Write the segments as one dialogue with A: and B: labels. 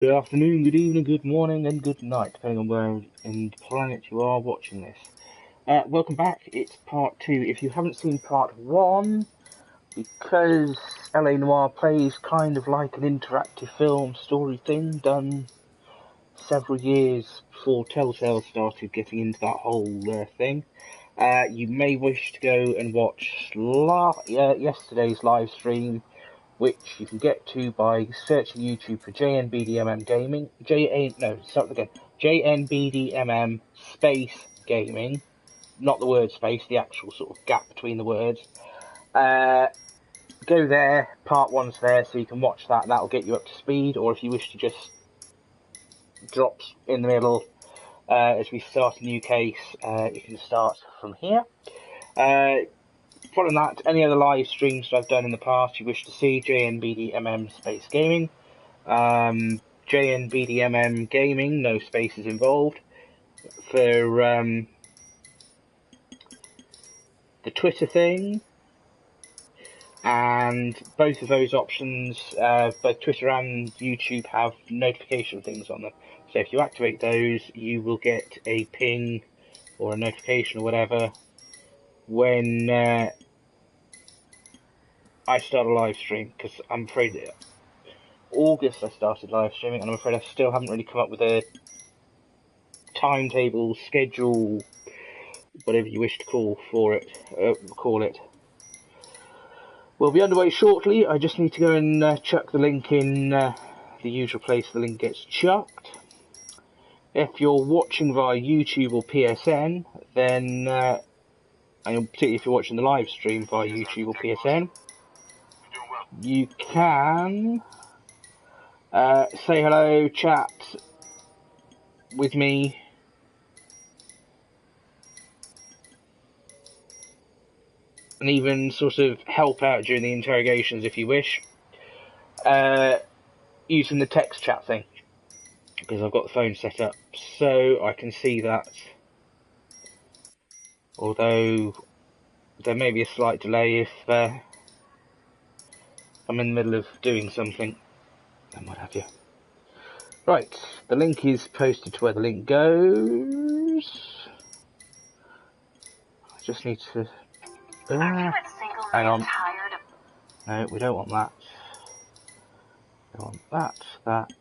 A: Good afternoon, good evening, good morning, and good night, depending on where in the planet you are watching this. Welcome back. It's part 2. If you haven't seen part 1, because LA Noire plays kind of like an interactive film story thing done several years before Telltale started getting into that whole thing, you may wish to go and watch yesterday's live stream, which you can get to by searching YouTube for JNBDMM Gaming. JNBDMM space gaming. Not the word space, the actual sort of gap between the words. Go there, part 1's there, so you can watch that. That'll get you up to speed, or if you wish to just drop in the middle as we start a new case, you can start from here. Following that, any other live streams that I've done in the past you wish to see, JNBDMM Space Gaming. JNBDMM Gaming, no spaces involved. For the Twitter thing, and both of those options, both Twitter and YouTube, have notification things on them. So if you activate those, you will get a ping or a notification or whatever when I start a live stream, because I'm afraid that August I started live streaming, and I'm afraid I still haven't really come up with a timetable, schedule, whatever you wish to call it. We'll be underway shortly. I just need to go and chuck the link in the usual place the link gets chucked. If you're watching via YouTube or PSN, then, and particularly if you're watching the live stream via YouTube or PSN, you can say hello, chat with me, and even sort of help out during the interrogations if you wish, using the text chat thing, because I've got the phone set up so I can see that, although there may be a slight delay if I'm in the middle of doing something and what have you. Right, the link is posted to where the link goes. I just need to... hang on. No, we don't want that. We want that.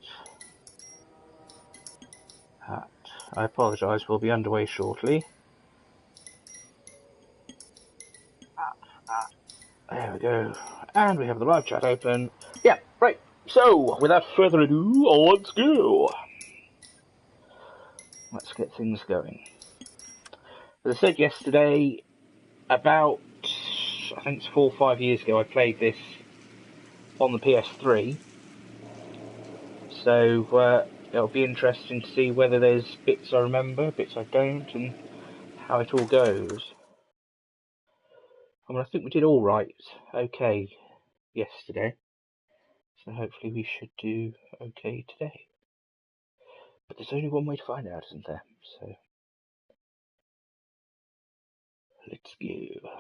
A: I apologise, we'll be underway shortly. There we go. And we have the live chat open. Yeah, right. So, without further ado, let's go. Let's get things going. As I said yesterday, about, I think it's 4 or 5 years ago, I played this on the PS3. So, it'll be interesting to see whether there's bits I remember, bits I don't, and how it all goes. I mean, I think we did all right, okay, yesterday. So hopefully we should do okay today. But there's only one way to find out, isn't there? So, let's go.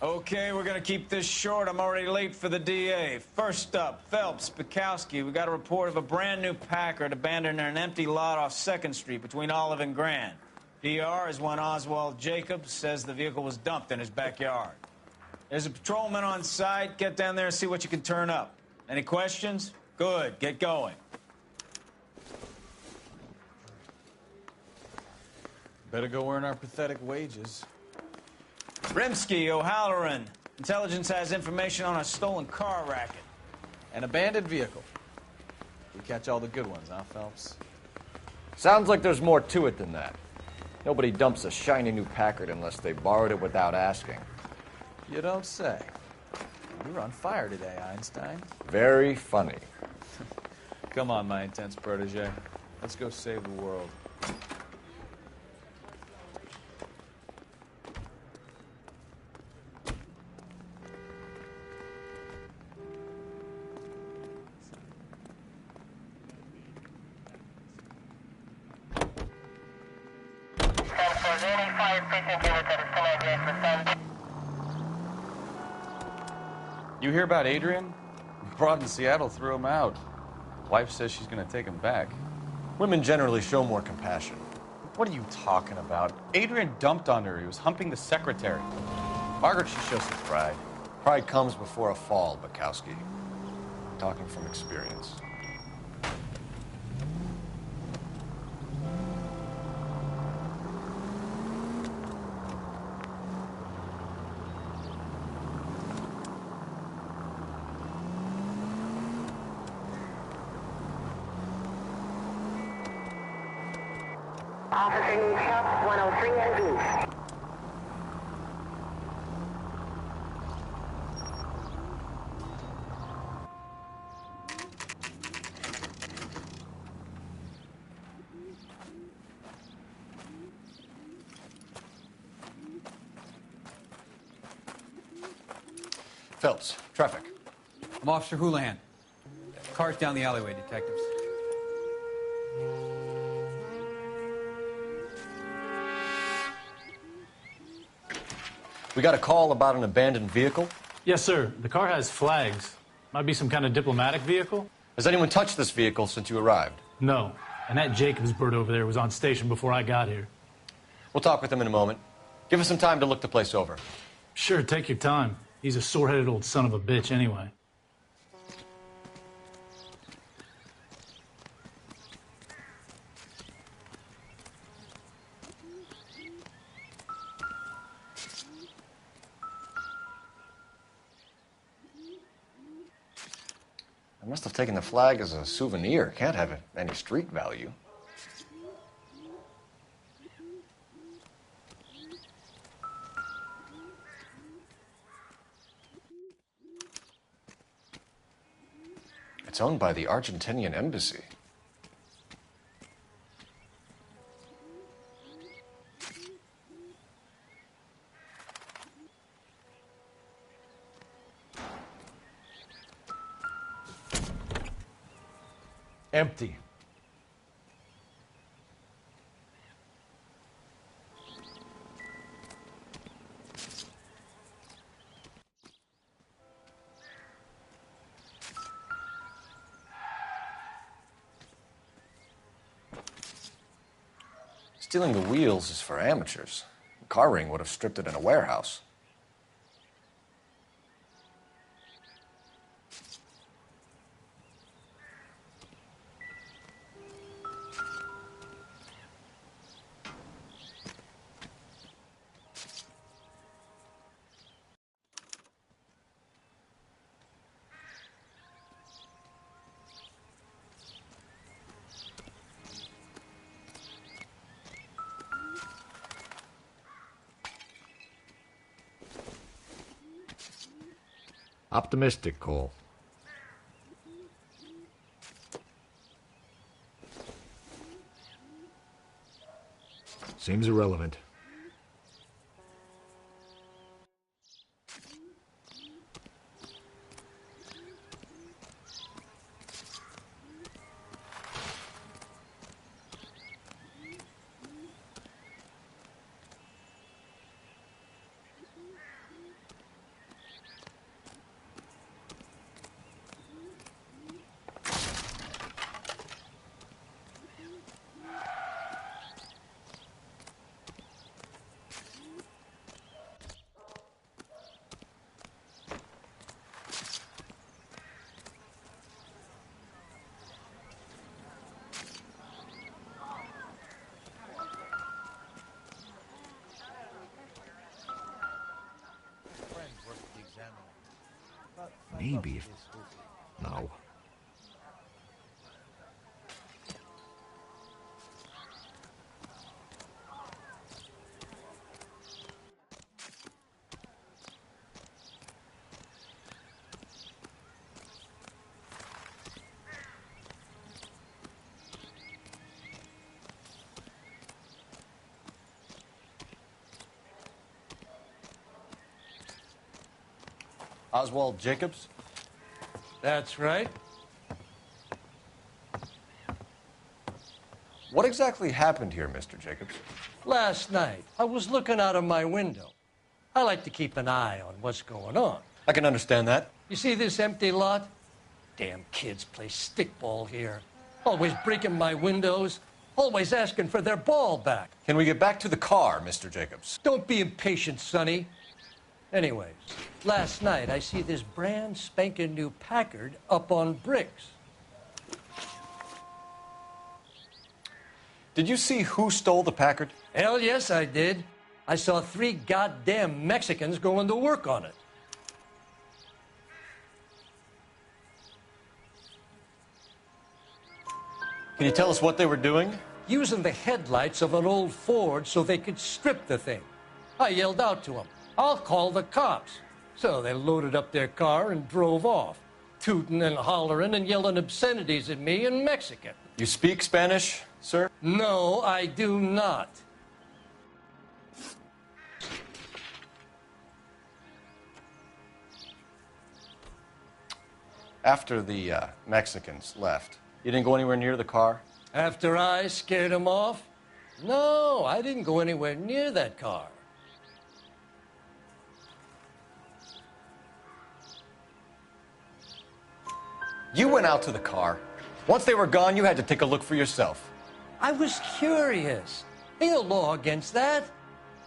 B: Okay, we're gonna keep this short. I'm already late for the DA. First up, Phelps, Bukowski. We got a report of a brand new Packard abandoned in an empty lot off 2nd Street between Olive and Grand. PR is one Oswald Jacobs, says the vehicle was dumped in his backyard. There's a patrolman on site. Get down there and see what you can turn up. Any questions? Good, get going.
C: Better go earn our pathetic wages.
B: Rimsky, O'Halloran. Intelligence has information on a stolen car racket.
C: An abandoned vehicle. We catch all the good ones, huh, Phelps?
D: Sounds like there's more to it than that. Nobody dumps a shiny new Packard unless they borrowed it without asking.
C: You don't say. You're on fire today, Einstein.
D: Very funny.
C: Come on, my intense protege. Let's go save the world. You hear about Adrian? Broad in Seattle threw him out. Wife says she's gonna take him back.
D: Women generally show more compassion.
C: What are you talking about? Adrian dumped on her. He was humping the secretary. Margaret should show some pride.
D: Pride comes before a fall, Bukowski. Talking from experience.
E: Officer needs help, 103 and East.
D: Phelps, traffic.
F: I'm Officer Houlihan. Car's down the alleyway, detectives.
D: We got a call about an abandoned vehicle.
G: Yes, sir. The car has flags. Might be some kind of diplomatic vehicle?
D: Has anyone touched this vehicle since you arrived?
G: No. And that Jacobs bird over there was on station before I got here.
D: We'll talk with him in a moment. Give us some time to look the place over.
G: Sure, take your time. He's a sore-headed old son of a bitch anyway.
D: I must have taken the flag as a souvenir. Can't have any street value. It's owned by the Argentinian embassy. Empty. Stealing the wheels is for amateurs. The car ring would have stripped it in a warehouse. Optimistic, Cole. Seems irrelevant. Maybe if... No. Oswald Jacobs?
H: That's right.
D: What exactly happened here, Mr. Jacobs?
H: Last night, I was looking out of my window. I like to keep an eye on what's going on.
D: I can understand that.
H: You see this empty lot? Damn kids play stickball here. Always breaking my windows, always asking for their ball back.
D: Can we get back to the car, Mr. Jacobs?
H: Don't be impatient, Sonny. Anyways, last night I see this brand spanking new Packard up on bricks.
D: Did you see who stole the Packard?
H: Hell yes, I did. I saw 3 goddamn Mexicans going to work on it.
D: Can you tell us what they were doing?
H: Using the headlights of an old Ford so they could strip the thing. I yelled out to them, "I'll call the cops." So they loaded up their car and drove off, tooting and hollering and yelling obscenities at me in Mexican.
D: You speak Spanish, sir?
H: No, I do not.
D: After the Mexicans left, you didn't go anywhere near the car?
H: After I scared them off? No, I didn't go anywhere near that car.
D: You went out to the car. Once they were gone, you had to take a look for yourself.
H: I was curious. Ain't no law against that.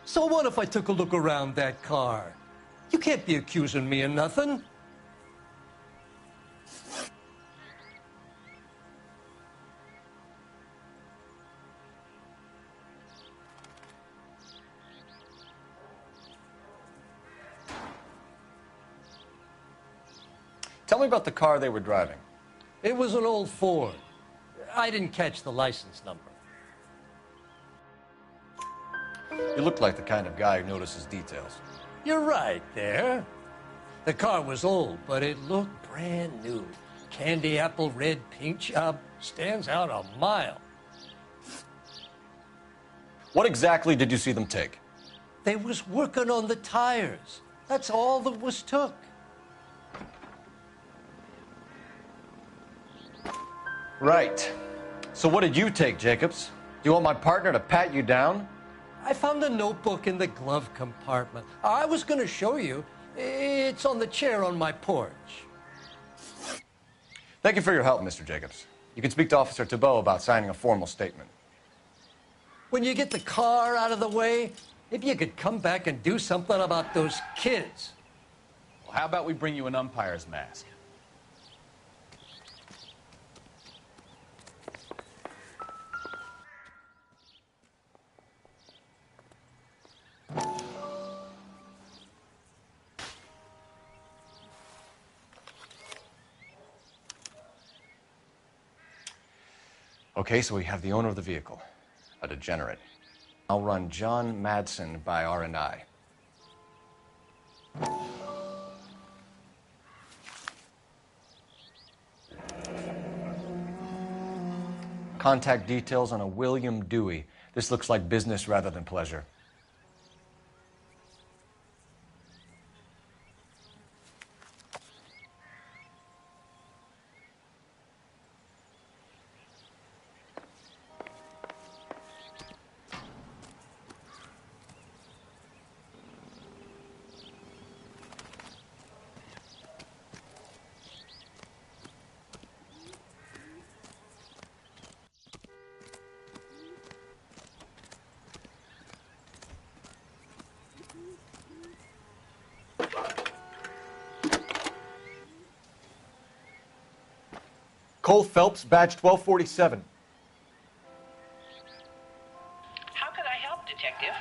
H: So what if I took a look around that car? You can't be accusing me of nothing.
D: Tell me about the car they were driving.
H: It was an old Ford. I didn't catch the license number.
D: You look like the kind of guy who notices details.
H: You're right there. The car was old, but it looked brand new. Candy apple red paint job stands out a mile.
D: What exactly did you see them take?
H: They was working on the tires. That's all that was took.
D: Right. So what did you take, Jacobs? Do you want my partner to pat you down?
H: I found a notebook in the glove compartment. I was going to show you. It's on the chair on my porch.
D: Thank you for your help, Mr. Jacobs. You can speak to Officer Thibault about signing a formal statement.
H: When you get the car out of the way, maybe you could come back and do something about those kids.
C: Well, how about we bring you an umpire's mask?
D: Okay, so we have the owner of the vehicle, a degenerate. I'll run John Madsen by R&I. Contact details on a William Dewey. This looks like business rather than pleasure. Cole Phelps, badge 1247.
E: How could I help, Detective?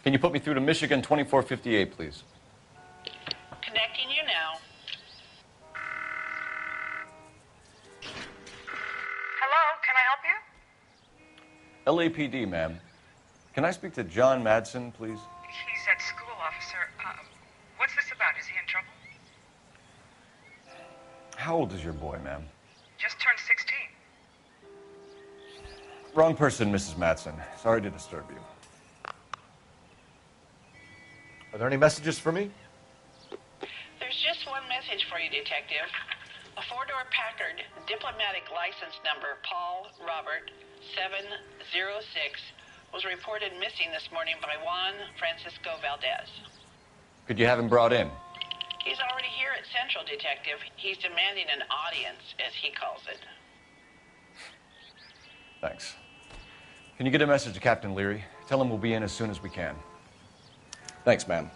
D: Can you put me through to Michigan 2458, please?
E: Connecting you now. Hello, can I help you?
D: LAPD, ma'am. Can I speak to John Madsen, please?
I: He's at school, officer. What's this about? Is he in trouble?
D: How old is your boy, ma'am?
I: Just turned 16.
D: Wrong person, Mrs. Madsen. Sorry to disturb you. Are there any messages for me?
E: There's
J: message for you, Detective. A four-door Packard, diplomatic license number Paul Robert 706, was reported missing this morning by Juan Francisco Valdez.
D: Could you have him brought in?
J: He's already here at Central, Detective. He's demanding an audience, as he calls it.
D: Thanks. Can you get a message to Captain Leary? Tell him we'll be in as soon as we can. Thanks, ma'am.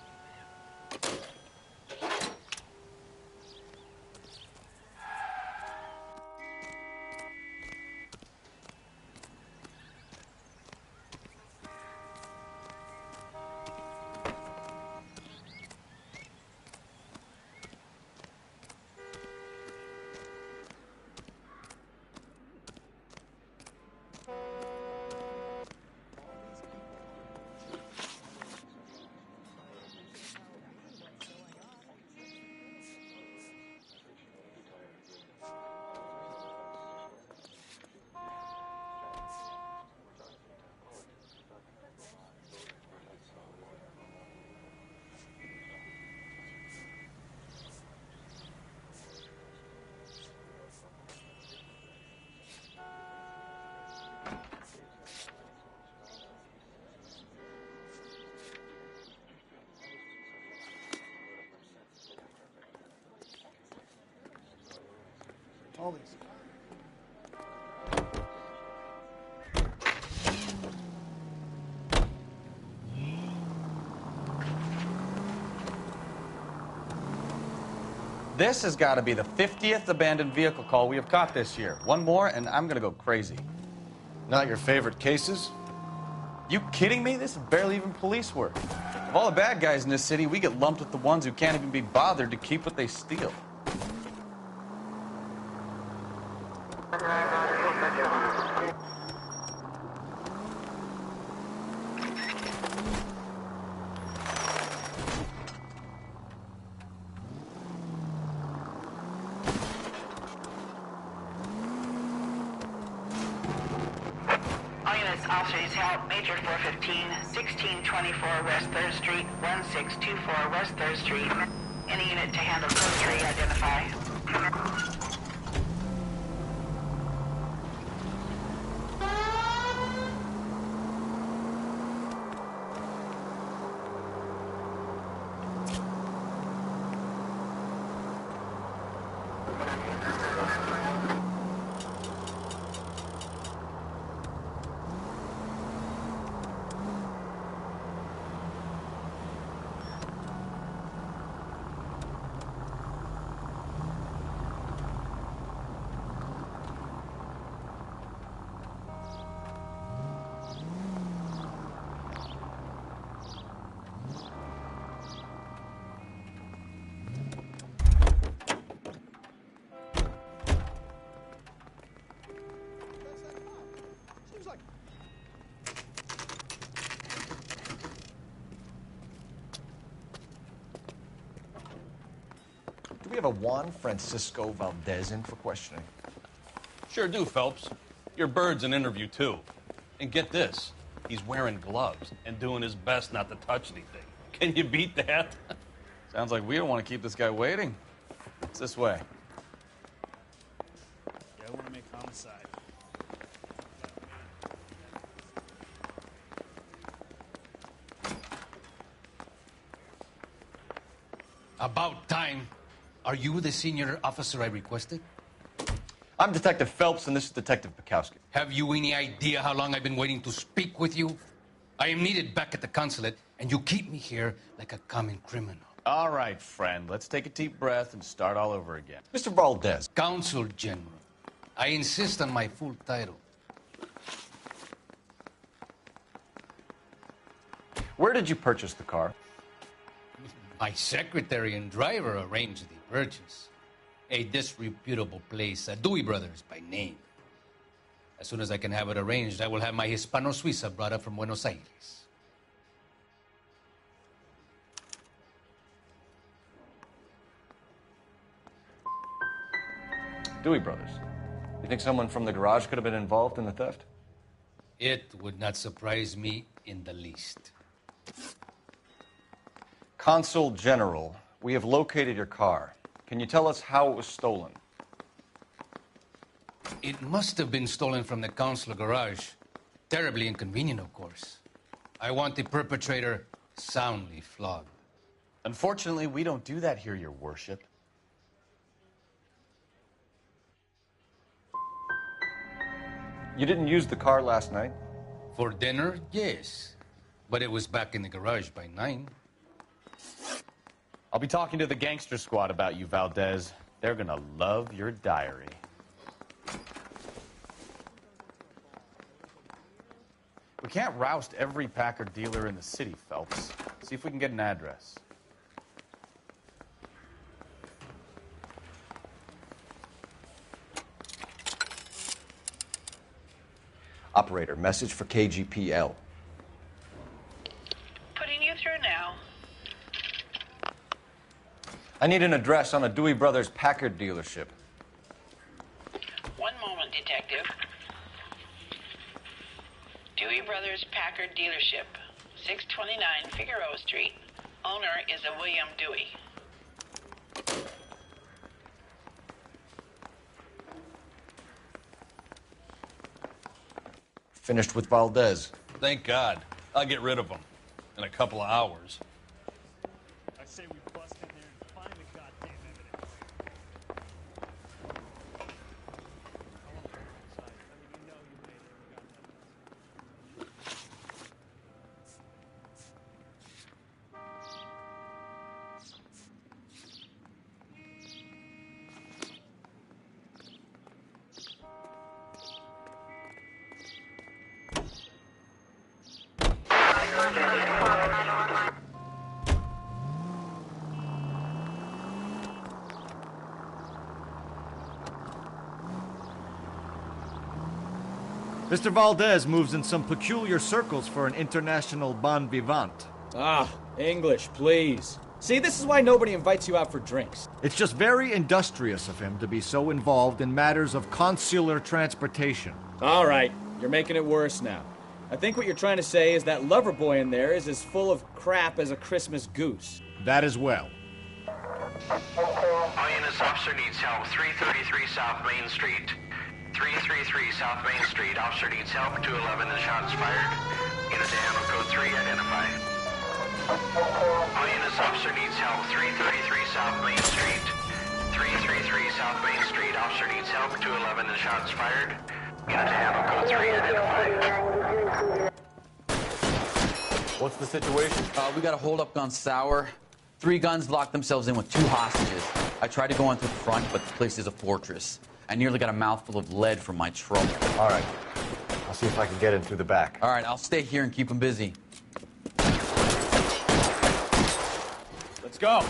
K: All these.
C: This has got to be the 50th abandoned vehicle call we have caught this year. One more, and I'm going to go crazy.
D: Not your favorite cases?
C: You kidding me? This is barely even police work. Of all the bad guys in this city, we get lumped with the ones who can't even be bothered to keep what they steal.
J: Officers help Major 415, 1624 West 3rd Street, 1624 West 3rd Street. Any unit to handle code 3, identify.
D: Do we have a Juan Francisco Valdez in for questioning?
L: Sure do, Phelps. Your bird's an interview, too. And get this, he's wearing gloves and doing his best not to touch anything. Can you beat that?
C: Sounds like we don't want to keep this guy waiting. It's this way.
M: Yeah, I want to make homicide.
N: About time. Are you the senior officer I requested?
D: I'm Detective Phelps, and this is Detective Bukowski.
N: Have you any idea how long I've been waiting to speak with you? I am needed back at the consulate, and you keep me here like a common criminal.
C: All right, friend. Let's take a deep breath and start all over again.
D: Mr. Valdez.
N: Consul General. I insist on my full title.
D: Where did you purchase the car?
N: My secretary and driver arranged the purchase. A disreputable place, Dewey Brothers by name. As soon as I can have it arranged, I will have my Hispano Suiza brought up from Buenos Aires.
D: Dewey Brothers. You think someone from the garage could have been involved in the theft?
N: It would not surprise me in the least.
D: Consul General, we have located your car. Can you tell us how it was stolen?
N: It must have been stolen from the consular garage. Terribly inconvenient, of course. I want the perpetrator soundly flogged.
D: Unfortunately, we don't do that here, Your Worship. You didn't use the car last night?
N: For dinner, yes. But it was back in the garage by 9.
C: I'll be talking to the gangster squad about you, Valdez. They're gonna love your diary. We can't roust every Packard dealer in the city, Phelps. See if we can get an address.
D: Operator, message for KGPL.
J: Putting you through now.
D: I need an address on a Dewey Brothers Packard dealership.
J: One moment, Detective. Dewey Brothers Packard Dealership, 629 Figueroa Street. Owner is a William Dewey.
D: Finished with Valdez.
L: Thank God. I'll get rid of him in a couple of hours.
M: I say we bust in there and find the goddamn evidence.
O: Mr. Valdez moves in some peculiar circles for an international bon vivant.
P: Ah, English, please. See, this is why nobody invites you out for drinks.
O: It's just very industrious of him to be so involved in matters of consular transportation.
P: All right, you're making it worse now. I think what you're trying to say is that lover boy in there is as full of crap as a Christmas goose.
O: That as well.
Q: INS officer needs help. 333 South Main Street. 333 South Main Street. Officer needs help. 211 and shots fired. Unit to handle code 3. Identify. INS officer needs help. 333 South Main Street. 333 South Main Street. Officer needs help. 211 and shots fired. Unit to handle code 3. Identify.
C: What's the situation?
R: We got a hold-up gun sour. 3 guns locked themselves in with 2 hostages. I tried to go in through the front, but the place is a fortress. I nearly got a mouthful of lead from my trouble.
D: All right. I'll see if I can get in through the back.
R: All right, I'll stay here and keep them busy.
P: Let's go.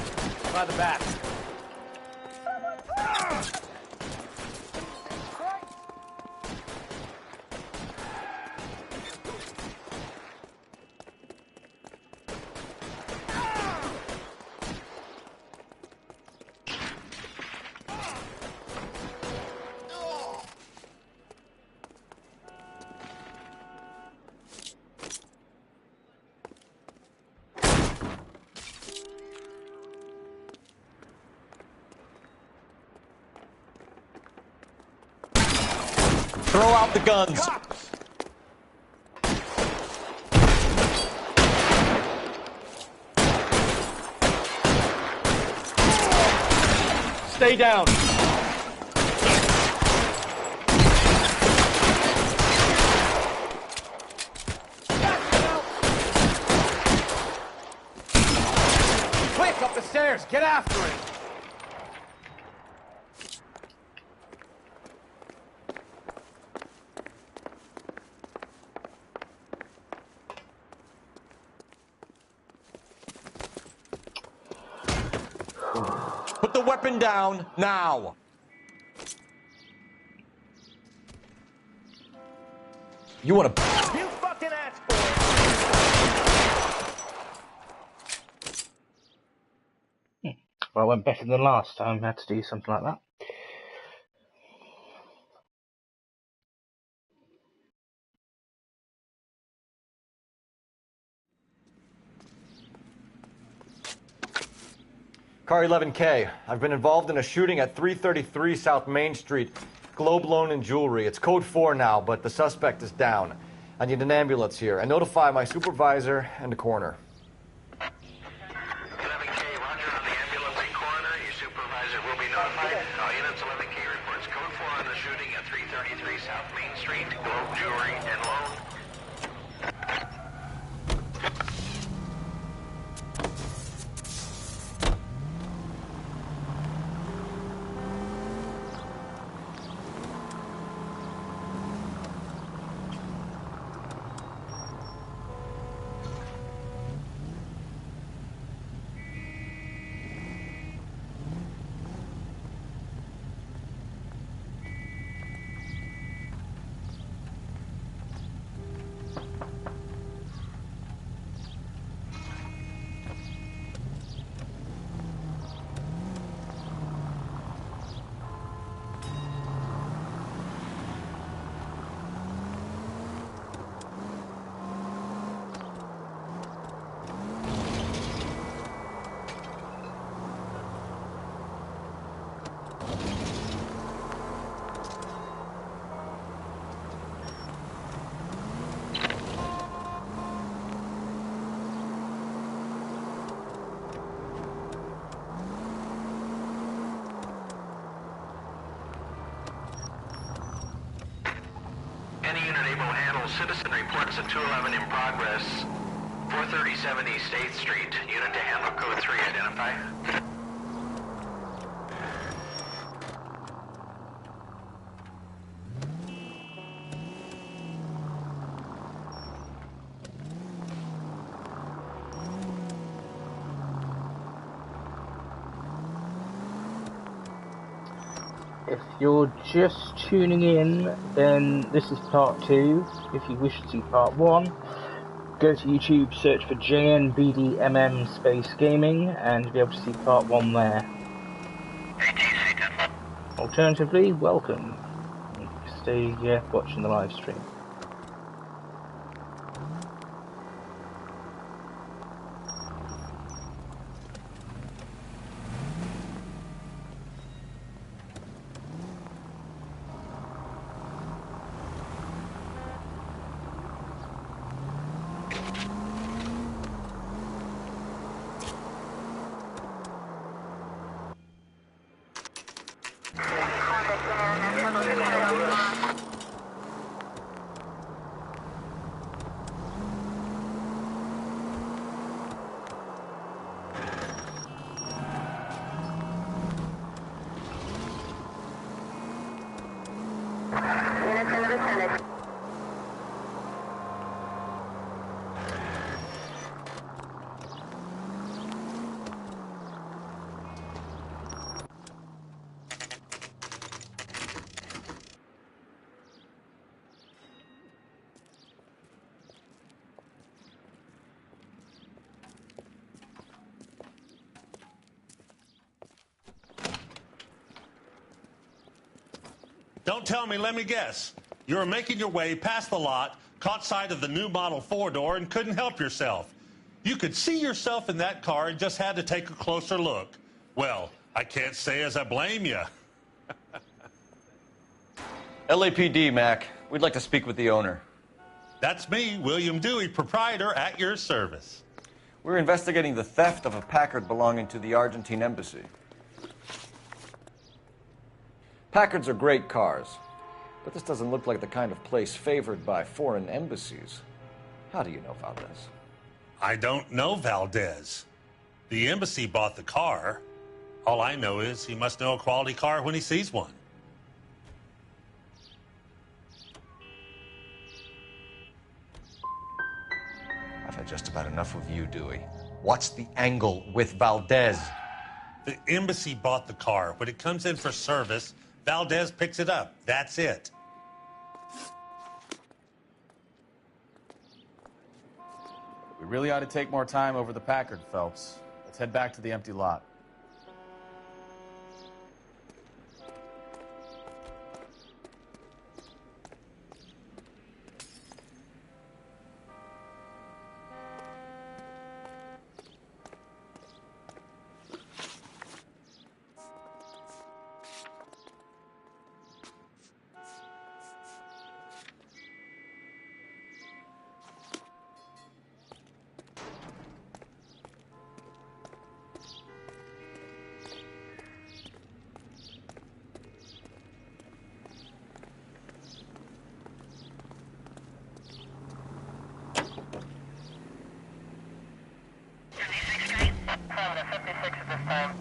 P: By the back.
C: Throw out the guns.
P: Stay down. Quick, up the stairs. Get after it.
C: Put the weapon down now. You want to?
M: You fucking ass boy!
A: Well, I went better than last time. I had to do something like that.
O: Car 11K. I've been involved in a shooting at 333 South Main Street. Globe Loan and Jewelry. It's code 4 now, but the suspect is down. I need an ambulance here. And notify my supervisor and the coroner.
Q: 11K, roger on the ambulance and coroner. Your supervisor will be notified. All units, 11K reports code 4 on the shooting at 333 South Main Street. Globe Jewelry and Loan. Any unit able to handle citizen reports at 211 in progress. 437 East 8th Street. Unit to handle code 3. Identify.
A: If you're just tuning in, then this is part 2. If you wish to see part 1, go to YouTube, search for JNBDMM Space Gaming, and you'll be able to see part 1 there. Alternatively, welcome. Stay watching the live stream.
S: Don't tell me, let me guess. You were making your way past the lot, caught sight of the new model 4-door, and couldn't help yourself. You could see yourself in that car and just had to take a closer look. Well, I can't say as I blame you.
O: LAPD, Mac. We'd like to speak with the owner.
S: That's me, William Dewey, proprietor, at your service.
O: We're investigating the theft of a Packard belonging to the Argentine embassy. Packards are great cars, but this doesn't look like the kind of place favored by foreign embassies. How do you know Valdez?
S: I don't know Valdez. The embassy bought the car. All I know is he must know a quality car when he sees one.
D: I've had just about enough of you, Dewey. What's the angle with Valdez?
S: The embassy bought the car. When it comes in for service, Valdez picks it up. That's it.
C: We really ought to take more time over the Packard, Phelps. Let's head back to the empty lot.
E: 56 at this time.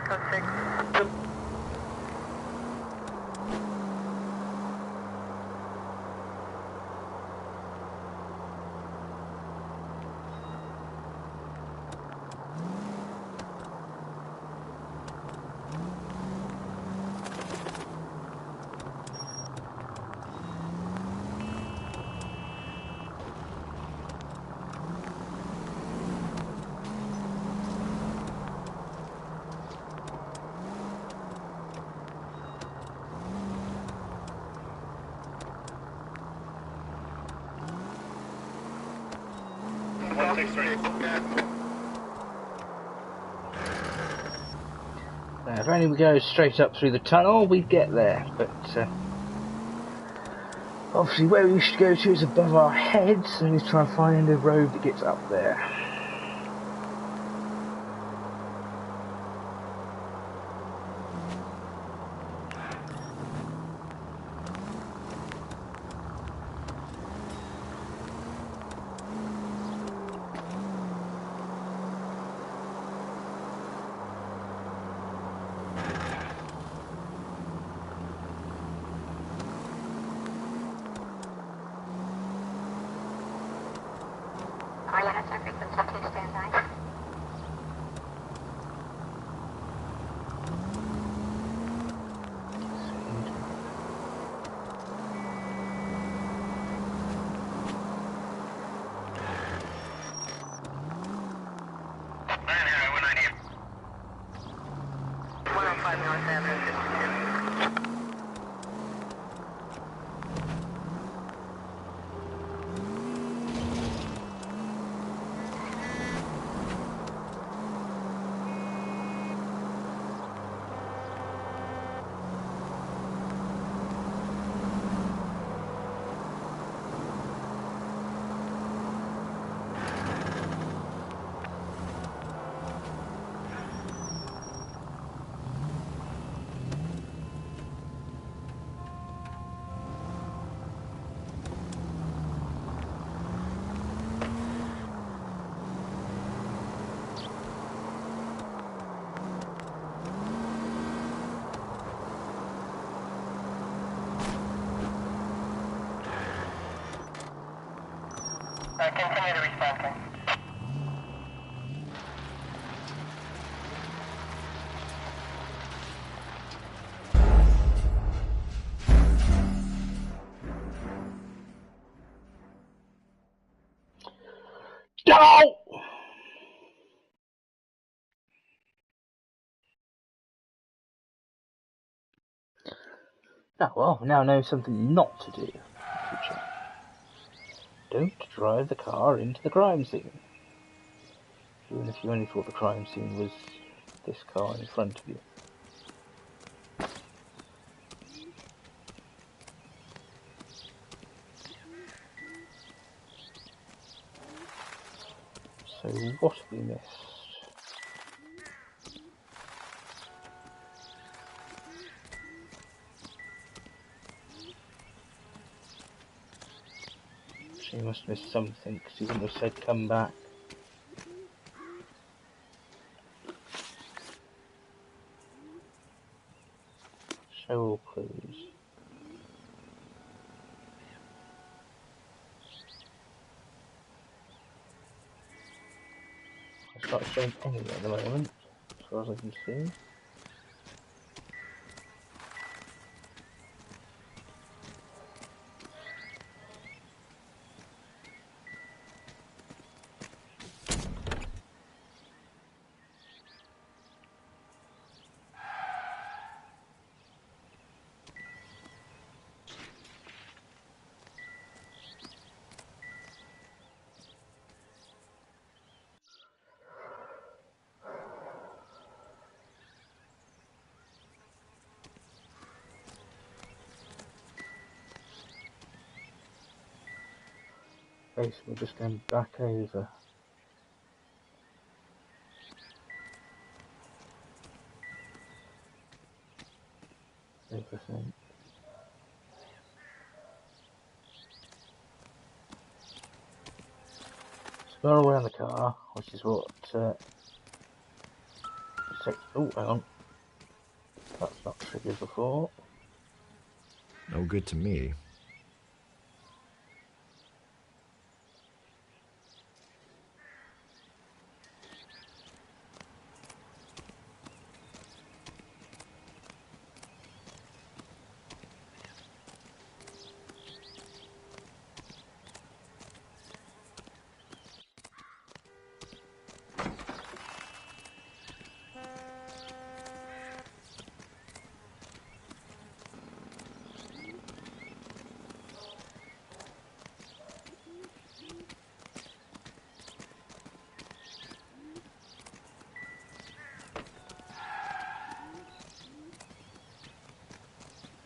E: Code 6.
A: If only we go straight up through the tunnel, we'd get there, but obviously where we should go to is above our heads, so we need to try and find a road that gets up there. Continue to respond, King. No! Oh well, now know something not to do in the future. Don't drive the car into the crime scene. Even if you only thought the crime scene was this car in front of you. So what have we missed? She must have missed something, because he wouldn't have said come back. Show all clues. It's not showing any at the moment, as far as I can see. Basically, we're just going back over everything. Go around the car, which is what. Oh, hang on. That's not triggered before.
D: No good to me.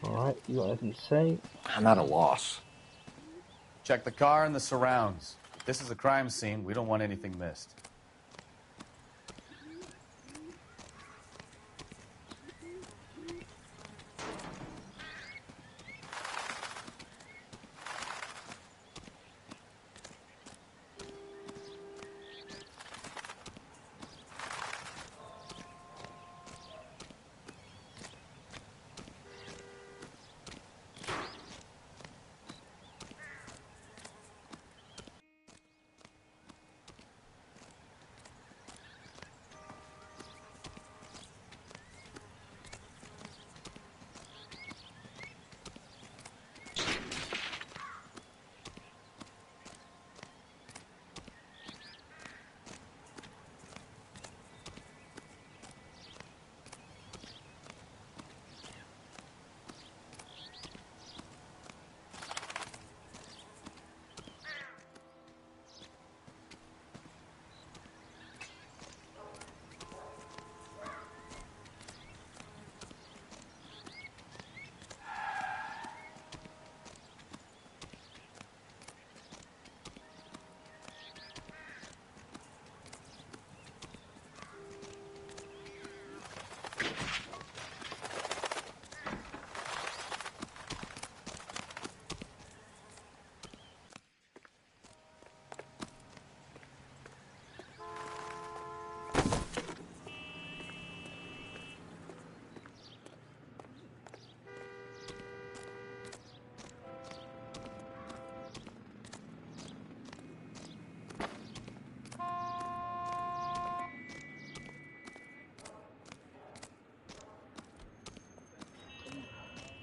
A: Alright, you got anything to say?
D: I'm at a loss.
C: Check the car and the surrounds. This is a crime scene. We don't want anything missed.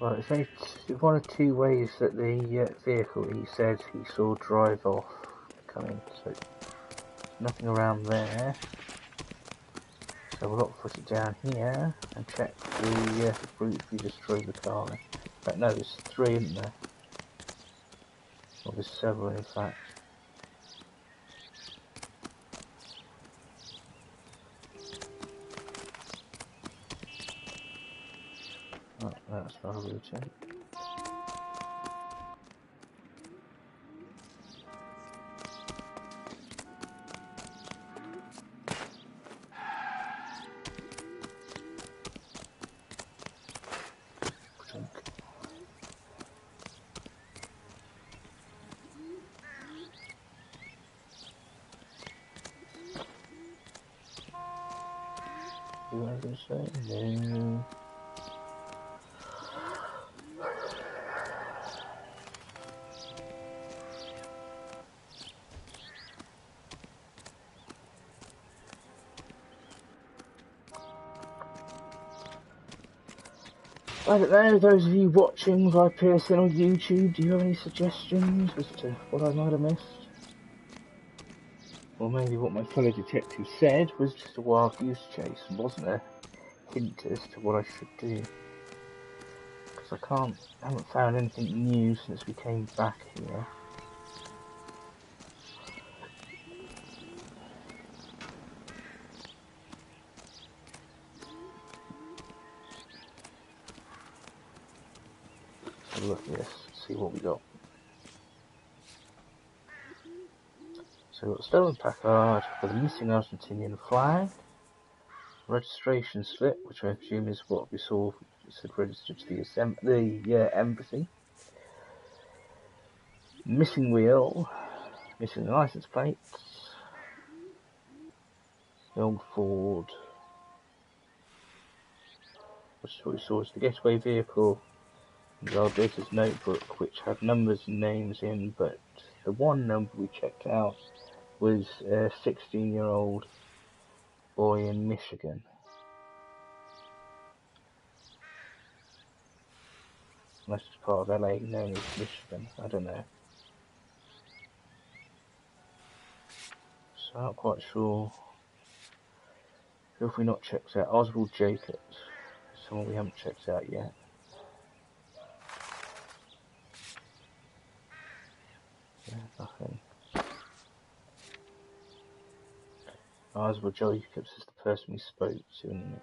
A: Well, it's only one of two ways that the vehicle he said he saw drive off coming, so nothing around there. So we'll put it down here and check the route we just drove the car in. But no, there's three, isn't there? Well, there's several in fact. Oh, that's not a route in. What was I going to say? No. I don't know, those of you watching via PSN or YouTube, do you have any suggestions as to what I might have missed? Or maybe what my fellow detective said was just a wild goose chase and wasn't a hint as to what I should do. Because I haven't found anything new since we came back here. So look at this, see what we got. So we've got a stolen placard with a missing Argentinian flag, registration slip, which I presume is what we saw, it said registered to the embassy, missing wheel, missing license plates, the old Ford, which is what we saw as the getaway vehicle, and the old daughter's notebook, which had numbers and names in, but the one number we checked out was a 16-year-old boy in Michigan. Unless it's part of LA known as Michigan, I don't know. So I'm not quite sure. Who have we not checked out? Oswald Jacobs. Someone we haven't checked out yet. Yeah, nothing. Oswald Jacobs is the person we spoke to in a minute.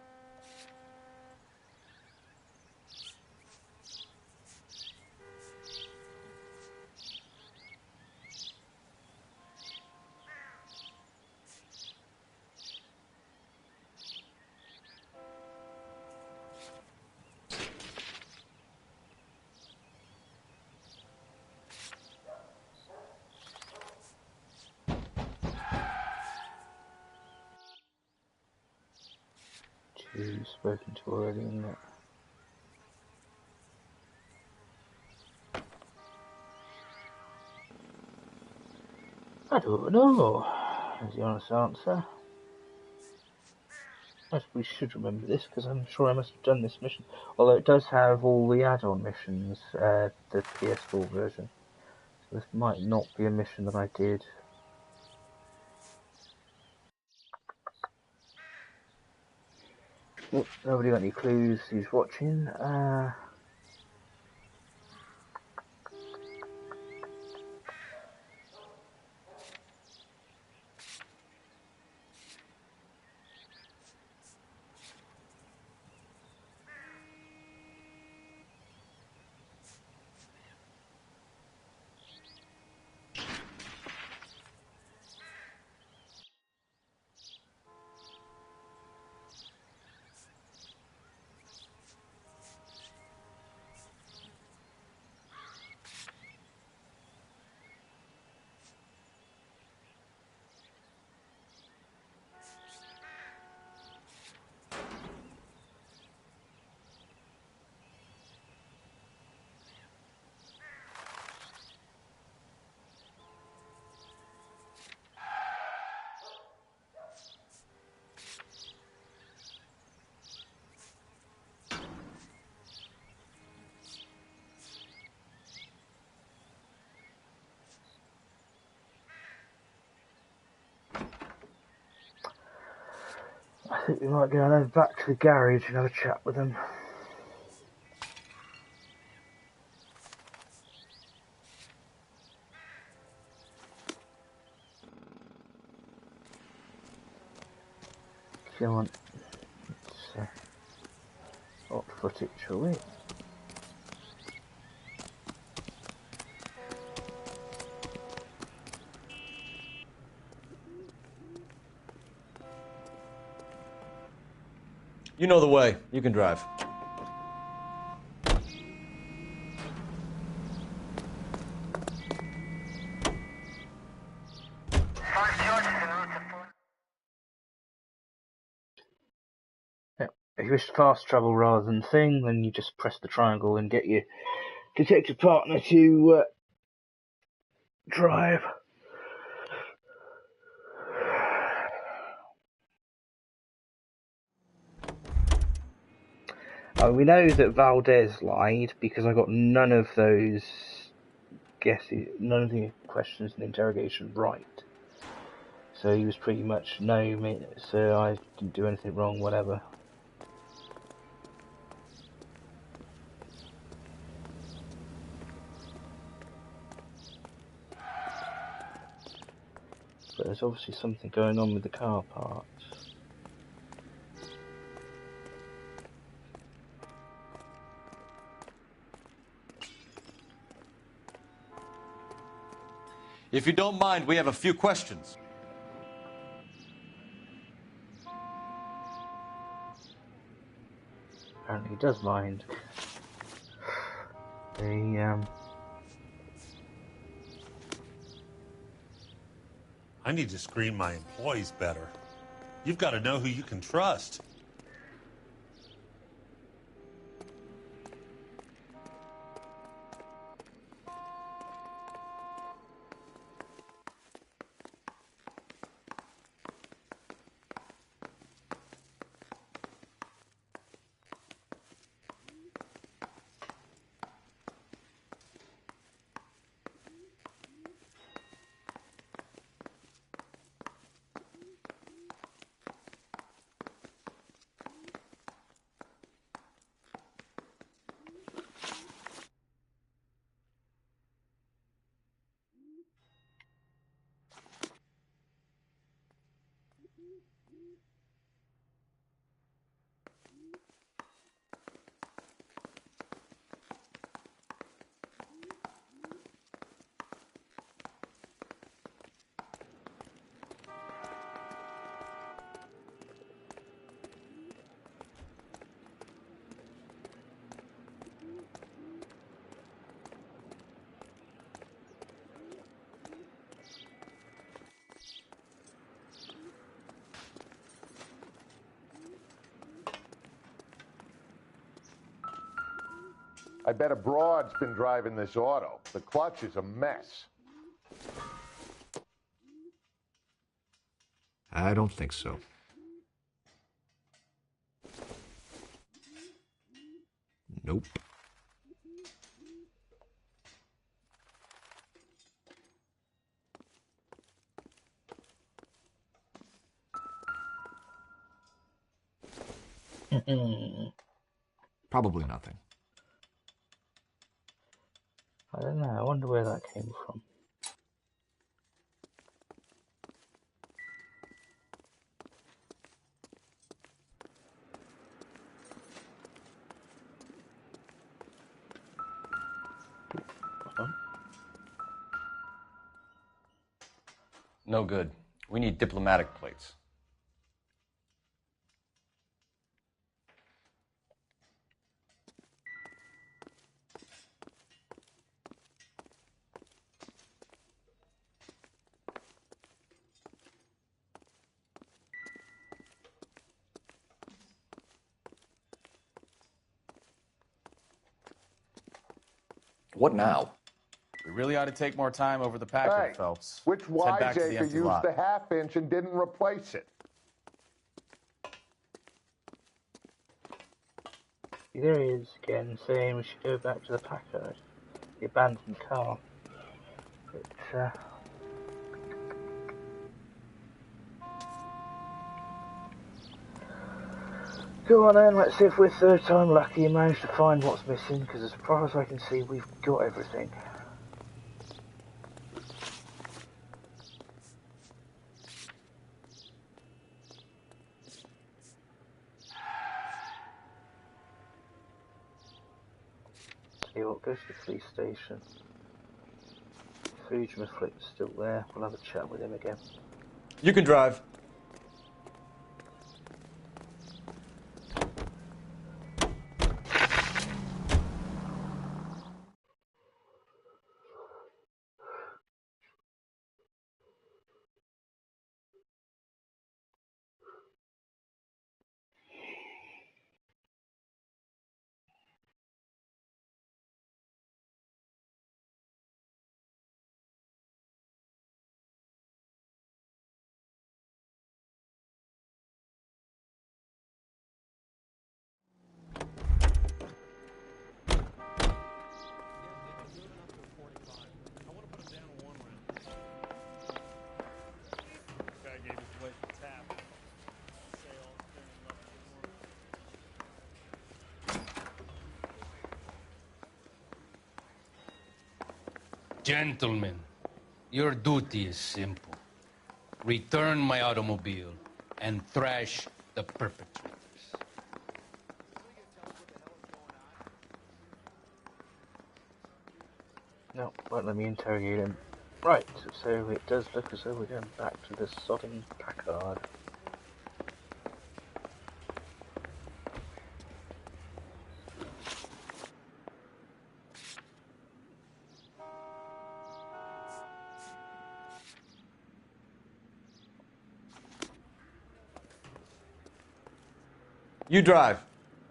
A: Spoken to already in that. I don't know, is the honest answer. I probably should remember this because I'm sure I must have done this mission. Although it does have all the add-on missions, the PS4 version. So this might not be a mission that I did. Oh, nobody got any clues who's watching. I think we might go over back to the garage and have a chat with them. Come on, let's hot footage, shall we?
O: You know the way. You can drive.
A: If you wish to fast travel rather than thing, then you just press the triangle and get your detective partner to drive. we know that Valdez lied because I got none of those guesses, none of the questions in the interrogation right. So he was pretty much, no, so I didn't do anything wrong, whatever. But there's obviously something going on with the car parts.
O: If you don't mind, we have a few questions.
A: Apparently he does mind.
S: I need to screen my employees better. You've got to know who you can trust.
T: I bet a broad's been driving this auto. The clutch is a mess.
D: I don't think so. Nope. Probably nothing.
A: I don't know, I wonder where that came from.
D: No good. We need diplomatic plates. What now?
C: We really ought to take more time over the Packard,
T: Hey,
C: Phelps.
T: which
C: Let's head back to the
T: wiseacre
C: empty
T: used
C: lot.
T: the half-inch and didn't replace it?
A: There he is again, saying we should go back to the Packard, the abandoned car. But, go on then, let's see if we're third time lucky and manage to find what's missing, because as far as I can see, we've got everything. See what goes to the police station. Fugitive Flip's still there, we'll have a chat with him again.
O: You can drive.
N: Gentlemen, your duty is simple. Return my automobile and thrash the perpetrators.
A: No, won't let me interrogate him. Right, so it does look as though we're going back to the sodding Packard.
O: You drive.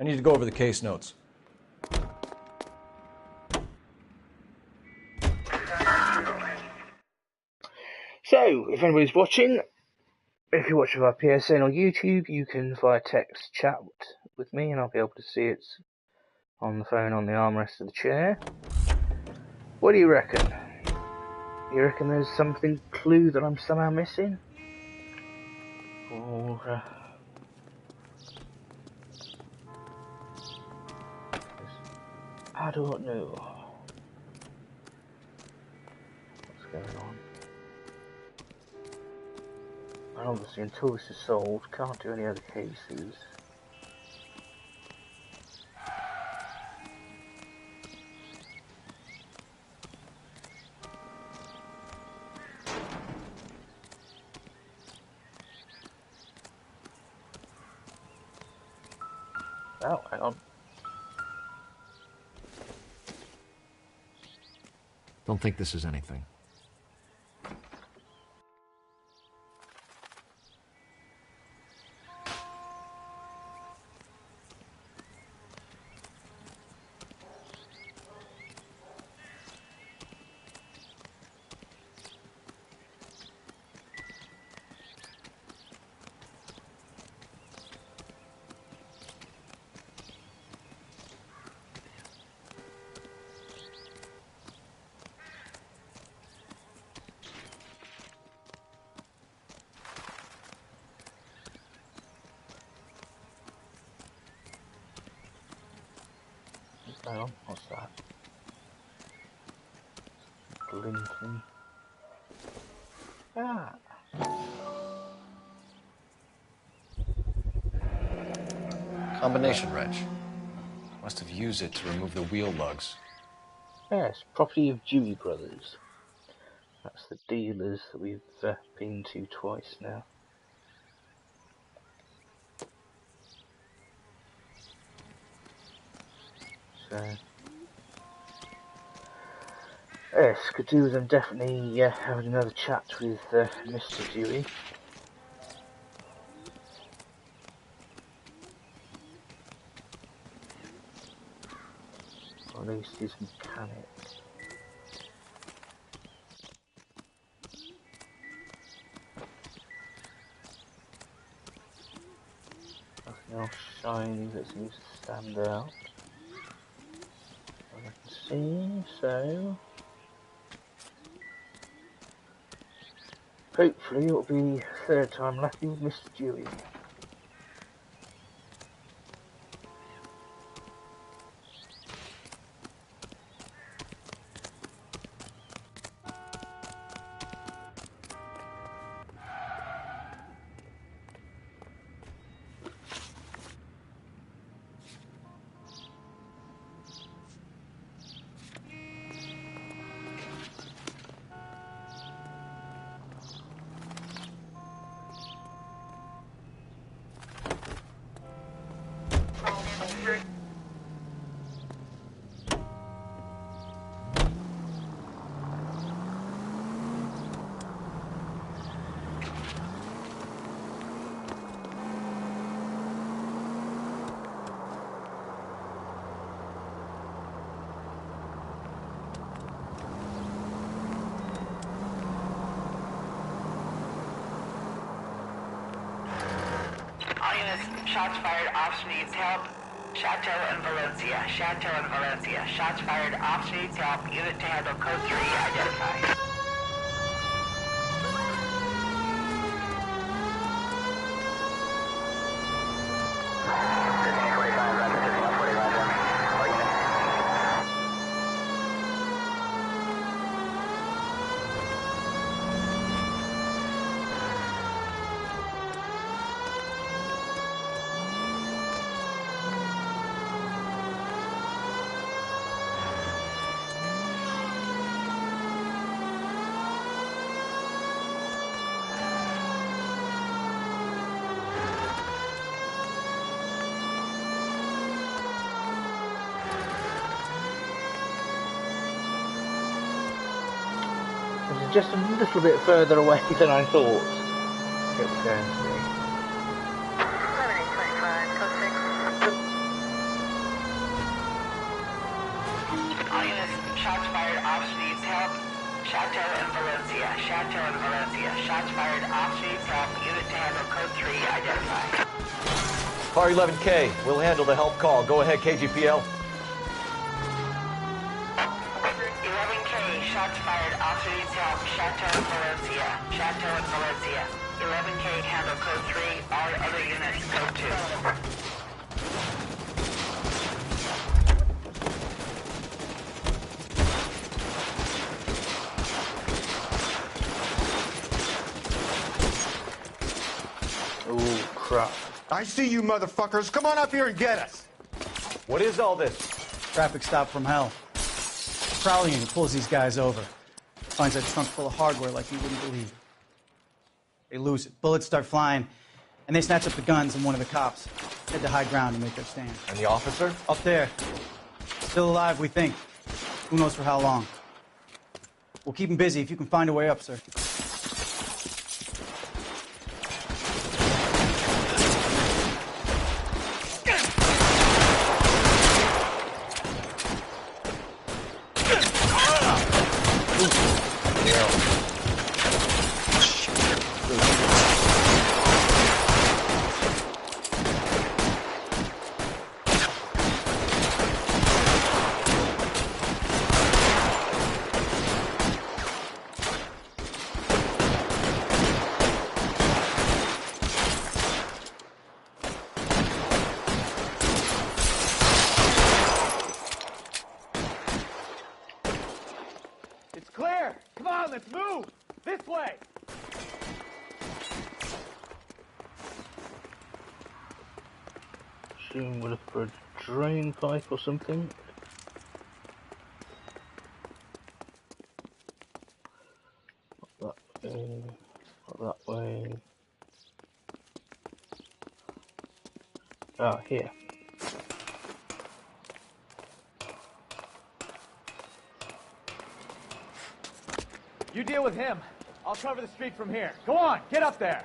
O: I need to go over the case notes.
A: So, if anybody's watching, if you're watching via PSN or YouTube, you can via text chat with me and I'll be able to see it on the phone on the armrest of the chair. What do you reckon? You reckon there's something clue that I'm somehow missing? Or I don't know. What's going on? And obviously until this is solved, can't do any other cases. Oh, hang on.
O: Don't think this is anything. Hang on, what's that? Blinking. Ah.
D: Combination wrench. Must have used it to remove the wheel lugs.
A: Yes, property of Dewey Brothers. That's the dealers that we've been to twice now. So, yes, could do with them definitely having another chat with Mr. Dewey. Or at least his mechanic. Nothing else shiny that seems to stand out. I can see, so hopefully it'll be third time lucky with Mr. Dewey.
E: Shots fired, officer needs help. Chateau and Valencia. Chateau and Valencia. Shots fired, officer needs help. Unit to handle code 3 identified.
A: just a little bit further away than I thought it was going to be.
E: All units, shots fired, officer needs help. Chateau and Valencia. Chateau and Valencia. Shots fired, officer needs help. Unit to handle code 3 identified.
O: Car 11K, we'll handle the help call. Go ahead, KGPL.
E: 11K, shots fired, officer needs help. Chateau and Valencia. Chateau and Valencia. 11K, handle code 3. All other units, code 2.
A: Oh, crap.
U: I see you motherfuckers. Come on up here and get us.
O: What is all this?
F: Traffic stop from hell. Prowling unit pulls these guys over. Finds that trunk full of hardware like you wouldn't believe. They lose it. Bullets start flying, and they snatch up the guns and one of the cops. Head to high ground and make their stand.
O: And the officer?
F: Up there. Still alive, we think. Who knows for how long. We'll keep him busy if you can find a way up, sir.
U: It's clear. Come on, let's move. This way.
A: Assume we're looking for a drain pipe or something. Not that way. Ah, here.
U: You deal with him. I'll cover the street from here. Go on, get up there.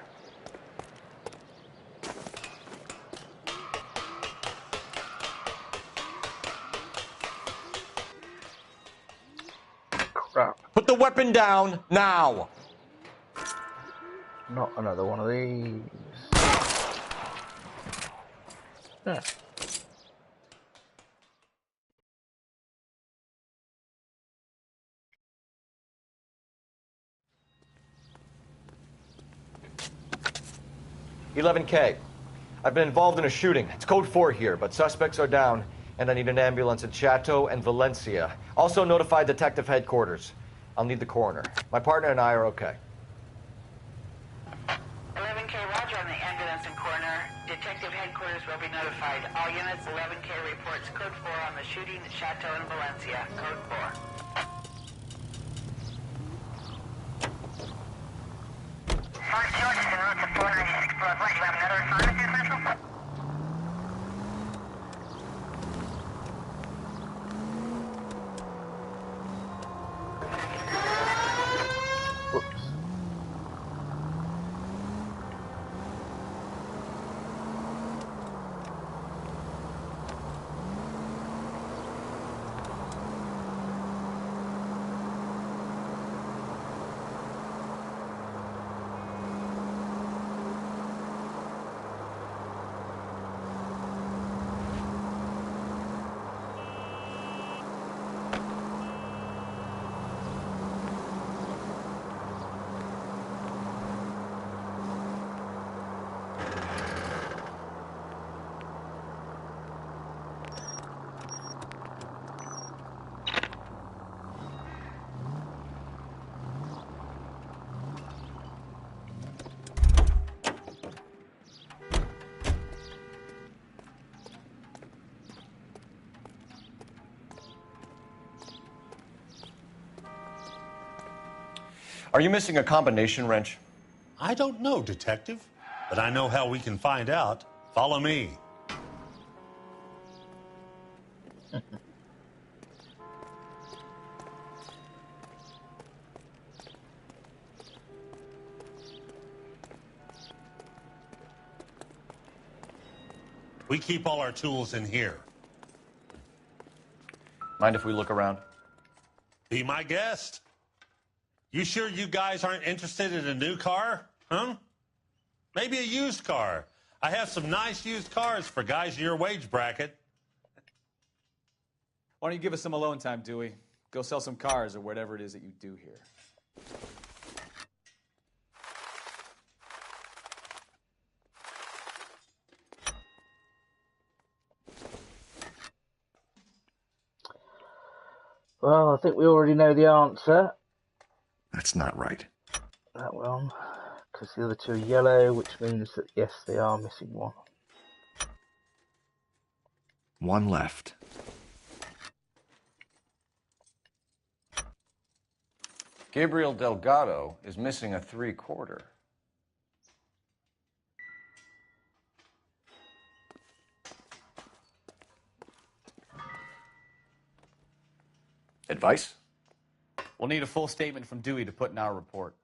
A: Crap.
O: Put the weapon down now.
A: Not another one of these. Yeah.
O: $11K. I've been involved in a shooting. It's code 4 here, but suspects are down, and I need an ambulance in Chateau and Valencia. Also notify detective headquarters. I'll need the coroner. My partner and I are okay.
E: 11K, roger on the ambulance and coroner. Detective headquarters will be notified. All units, 11K reports code 4 on the shooting at Chateau and Valencia. Code 4.
V: First George is en route to 496 Broadway. Do you have another assignment here, Central?
D: Are you missing a combination wrench?
S: I don't know, Detective, but I know how we can find out. Follow me. We keep all our tools in here.
O: Mind if we look around?
S: Be my guest. You sure you guys aren't interested in a new car? Huh? Maybe a used car. I have some nice used cars for guys in your wage bracket.
P: Why don't you give us some alone time, Dewey? Go sell some cars or whatever it is that you do here.
A: Well, I think we already know the answer.
D: That's not right.
A: That one. Because the other two are yellow, which means that, yes, they are missing one.
D: One left.
O: Gabriel Delgado is missing a 3/4. Advice?
P: We'll need a full statement from Dewey to put in our report.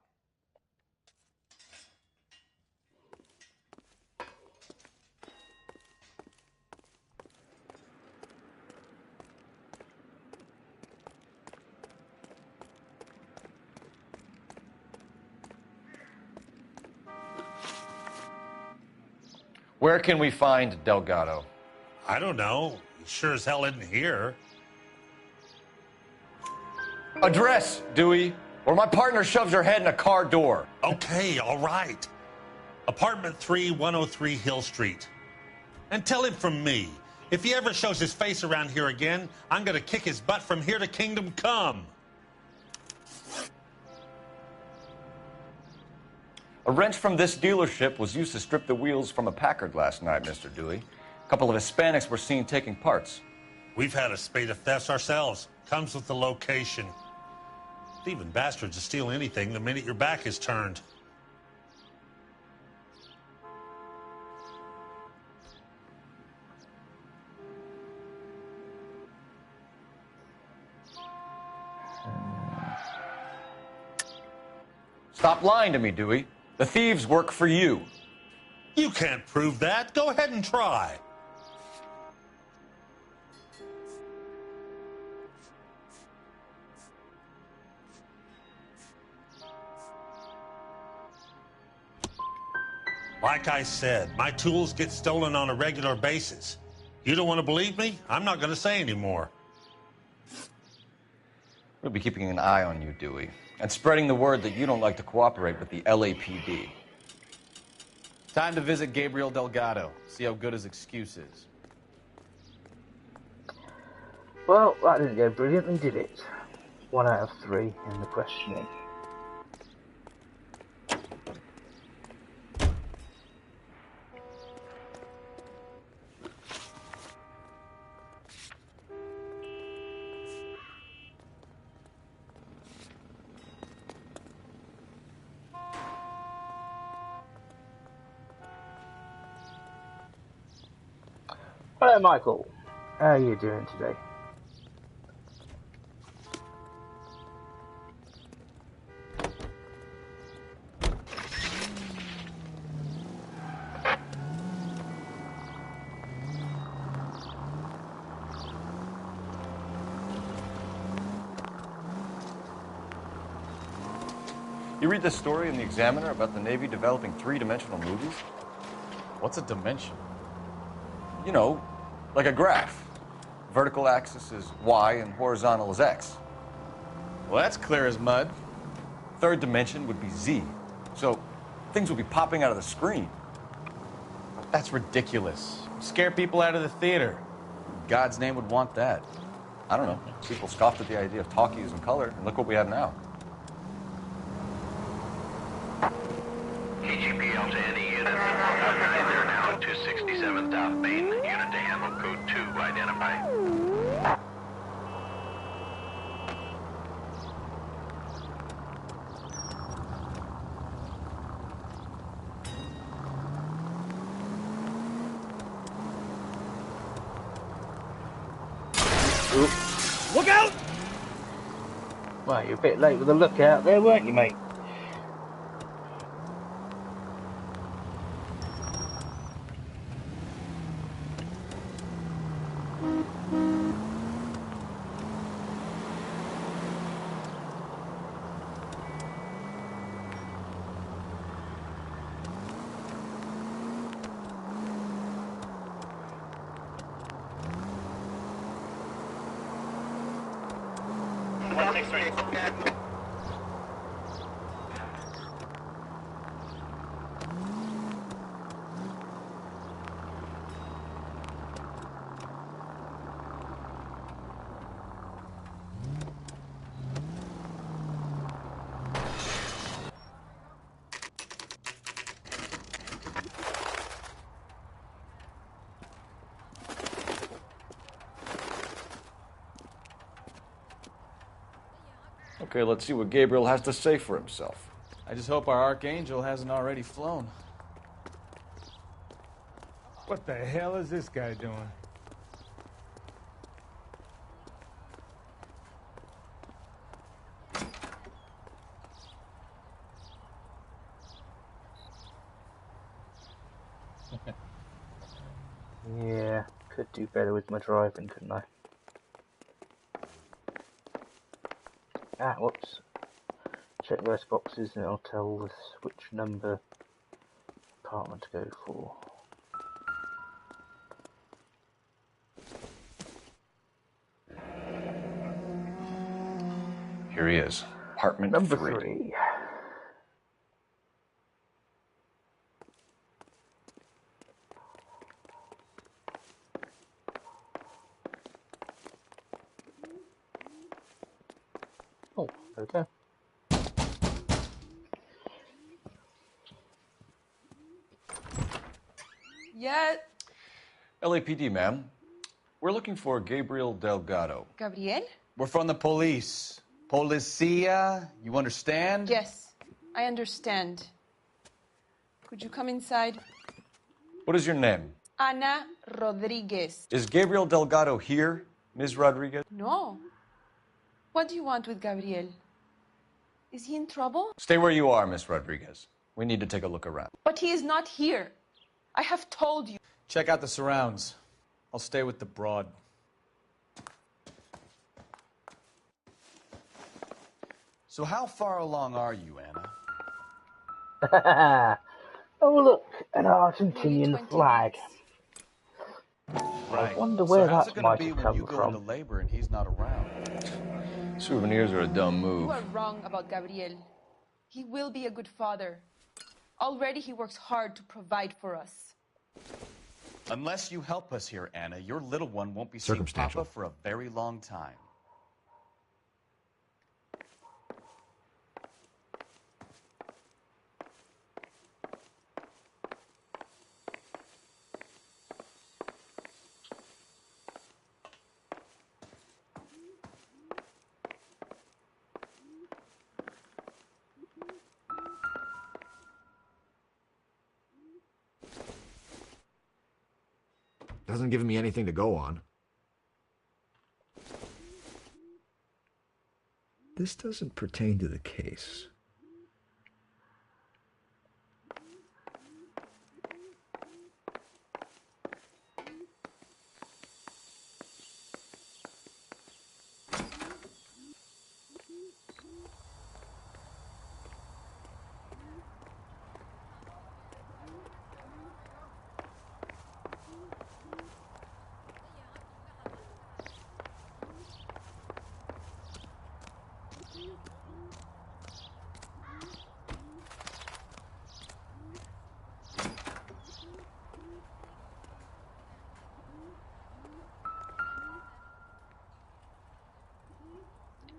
O: Where can we find Delgado?
S: I don't know. He sure as hell isn't here.
O: Address, Dewey, or my partner shoves her head in a car door.
S: Okay, all right. Apartment 3, 103 Hill Street. And tell him from me, if he ever shows his face around here again, I'm going to kick his butt from here to Kingdom Come.
O: A wrench from this dealership was used to strip the wheels from a Packard last night, Mr. Dewey. A couple of Hispanics were seen taking parts.
S: We've had a spate of thefts ourselves. Comes with the location. Thieving bastards will steal anything the minute your back is turned.
O: Stop lying to me, Dewey. The thieves work for you.
S: You can't prove that. Go ahead and try. Like I said, my tools get stolen on a regular basis. You don't want to believe me? I'm not going to say anymore.
O: We'll be keeping an eye on you, Dewey, and spreading the word that you don't like to cooperate with the LAPD.
P: Time to visit Gabriel Delgado, see how good his excuse is.
A: Well, that didn't go brilliantly, did it? 1 out of 3 in the questioning. Hello, Michael. How are you doing today?
O: You read this story in the Examiner about the Navy developing 3-dimensional movies?
P: What's a dimension?
O: You know, like a graph. Vertical axis is Y and horizontal is X.
P: Well, that's clear as mud.
O: Third dimension would be Z. So things would be popping out of the screen.
P: That's ridiculous. Scare people out of the theater.
O: God's name would want that. I don't know. People scoffed at the idea of talkies in color, and look what we have now.
Q: KGPL to any unit. They're now at 267 South Main. Unit to handle code 2 identified.
P: Look out!
A: Well, you're a bit late with the lookout there, weren't you, mate?
O: Okay, let's see what Gabriel has to say for himself.
P: I just hope our Archangel hasn't already flown.
B: What the hell is this guy doing?
A: Yeah, could do better with my driving, couldn't I? Ah, whoops. Check those boxes and it'll tell us which number apartment to go for.
D: Here he is. Apartment
A: Number
D: 3.
A: 3. Oh, there we go.
G: Yeah.
D: LAPD, ma'am. We're looking for Gabriel Delgado.
G: Gabriel?
R: We're from the police. Policia, you understand?
G: Yes, I understand. Could you come inside?
D: What is your name?
G: Ana Rodriguez.
D: Is Gabriel Delgado here, Ms. Rodriguez?
G: No. What do you want with Gabriel? Is he in trouble?
D: Stay where you are, Ms. Rodriguez. We need to take a look around.
G: But he is not here. I have told you.
P: Check out the surrounds. I'll stay with the broad.
R: So how far along are you, Anna?
A: Oh look, an Argentinian flag.
R: Right.
A: I wonder where
R: so how's
A: that
R: it gonna
A: might
R: be
A: have
R: when
A: come
R: you go
A: from.
R: into labor and he's not around?
D: Souvenirs are a dumb move.
G: You are wrong about Gabriel. He will be a good father. Already he works hard to provide for us.
R: Unless you help us here, Anna, your little one won't be seeing Papa for a very long time.
W: Doesn't give me anything to go on. This doesn't pertain to the case.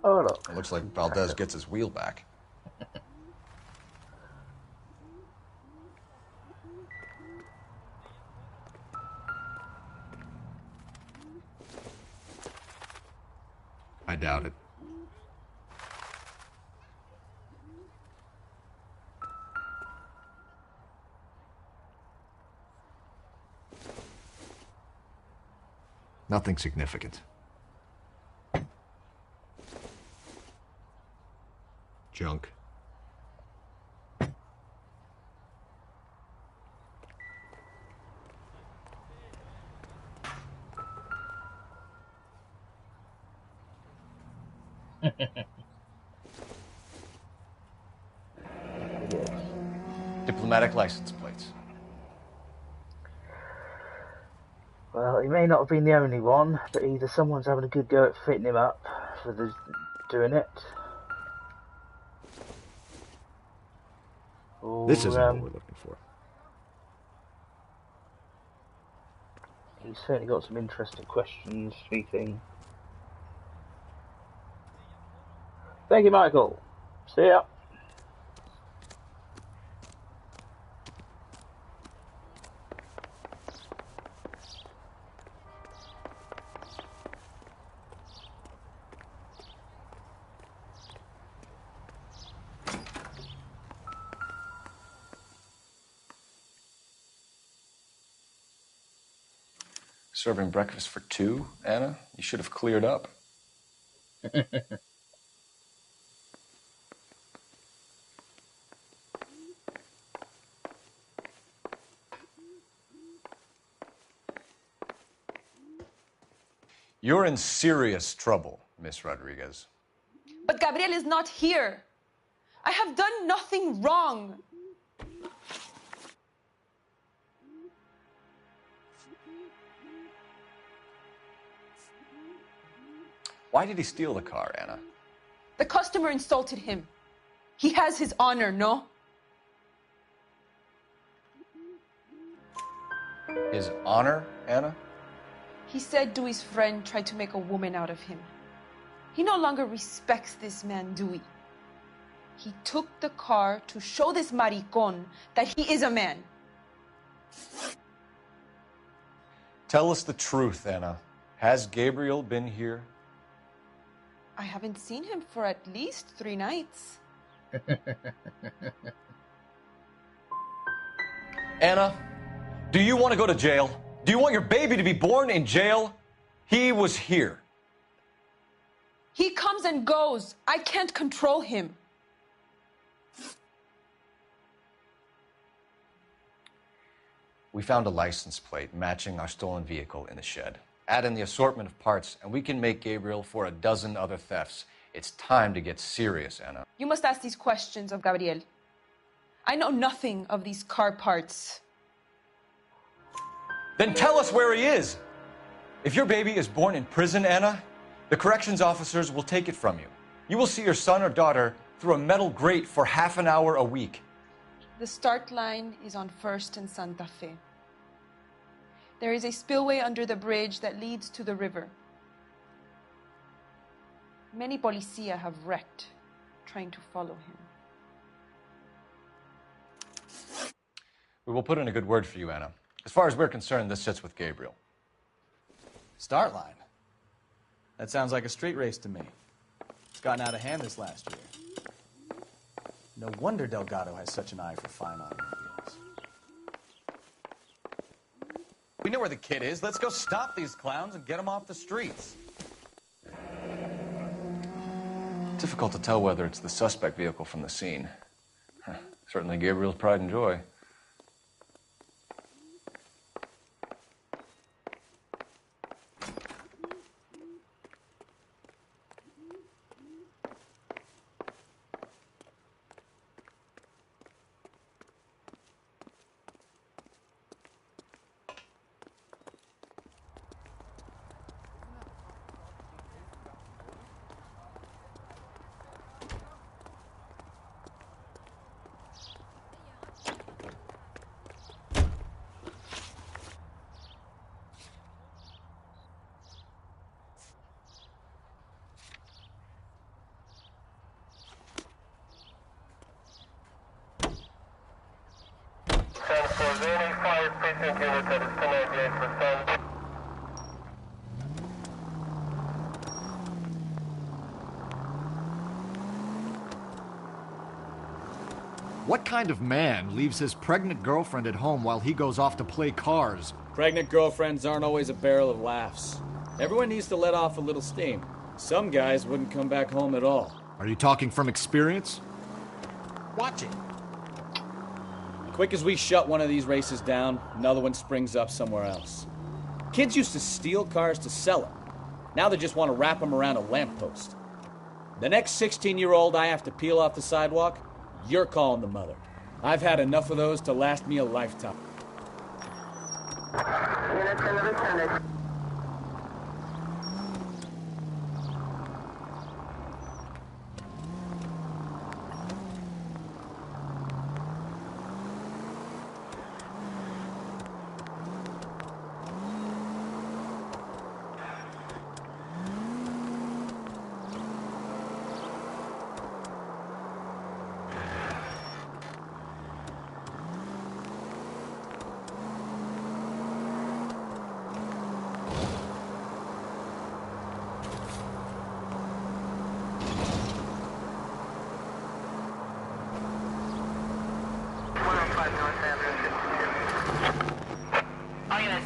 A: Oh look.
D: It looks like Valdez gets his wheel back.
W: I doubt it. Nothing significant. Junk.
D: Diplomatic license plates.
A: Well, he may not have been the only one, but either someone's having a good go at fitting him up for the doing it.
W: This isn't what we're looking for.
A: He's certainly got some interesting questions, speaking. Thank you, Michael. See ya.
D: Serving breakfast for two, Anna? You should have cleared up. You're in serious trouble, Miss Rodriguez.
G: But Gabriel is not here. I have done nothing wrong.
D: Why did he steal the car, Anna?
G: The customer insulted him. He has his honor, no?
D: His honor, Anna?
G: He said Dewey's friend tried to make a woman out of him. He no longer respects this man, Dewey. He took the car to show this maricón that he is a man.
D: Tell us the truth, Anna. Has Gabriel been here?
G: I haven't seen him for at least 3 nights.
D: Anna, do you want to go to jail? Do you want your baby to be born in jail? He was here.
G: He comes and goes. I can't control him.
D: We found a license plate matching our stolen vehicle in the shed. Add in the assortment of parts, and we can make Gabriel for a dozen other thefts. It's time to get serious, Anna.
G: You must ask these questions of Gabriel. I know nothing of these car parts.
D: Then tell us where he is. If your baby is born in prison, Anna, the corrections officers will take it from you. You will see your son or daughter through a metal grate for half an hour a week.
G: The start line is on 1st and Santa Fe. There is a spillway under the bridge that leads to the river. Many policia have wrecked trying to follow him.
D: We will put in a good word for you, Anna. As far as we're concerned, this sits with Gabriel.
P: Start line? That sounds like a street race to me. It's gotten out of hand this last year. No wonder Delgado has such an eye for fine automobiles.
C: We know where the kid is. Let's go stop these clowns and get him off the streets.
D: Difficult to tell whether it's the suspect vehicle from the scene. Certainly Gabriel's pride and joy.
W: What kind of man leaves his pregnant girlfriend at home while he goes off to play cars?
P: Pregnant girlfriends aren't always a barrel of laughs. Everyone needs to let off a little steam. Some guys wouldn't come back home at all.
W: Are you talking from experience?
P: Watch it. Quick as we shut one of these races down, another one springs up somewhere else. Kids used to steal cars to sell them. Now they just want to wrap them around a lamppost. The next 16-year-old I have to peel off the sidewalk, you're calling the mother. I've had enough of those to last me a lifetime.
V: Units in the vicinity.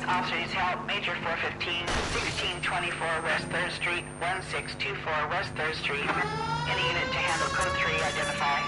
E: officer needs help. Major 415, 1624 West 3rd Street, 1624 West 3rd Street. Any unit to handle code 3, identify.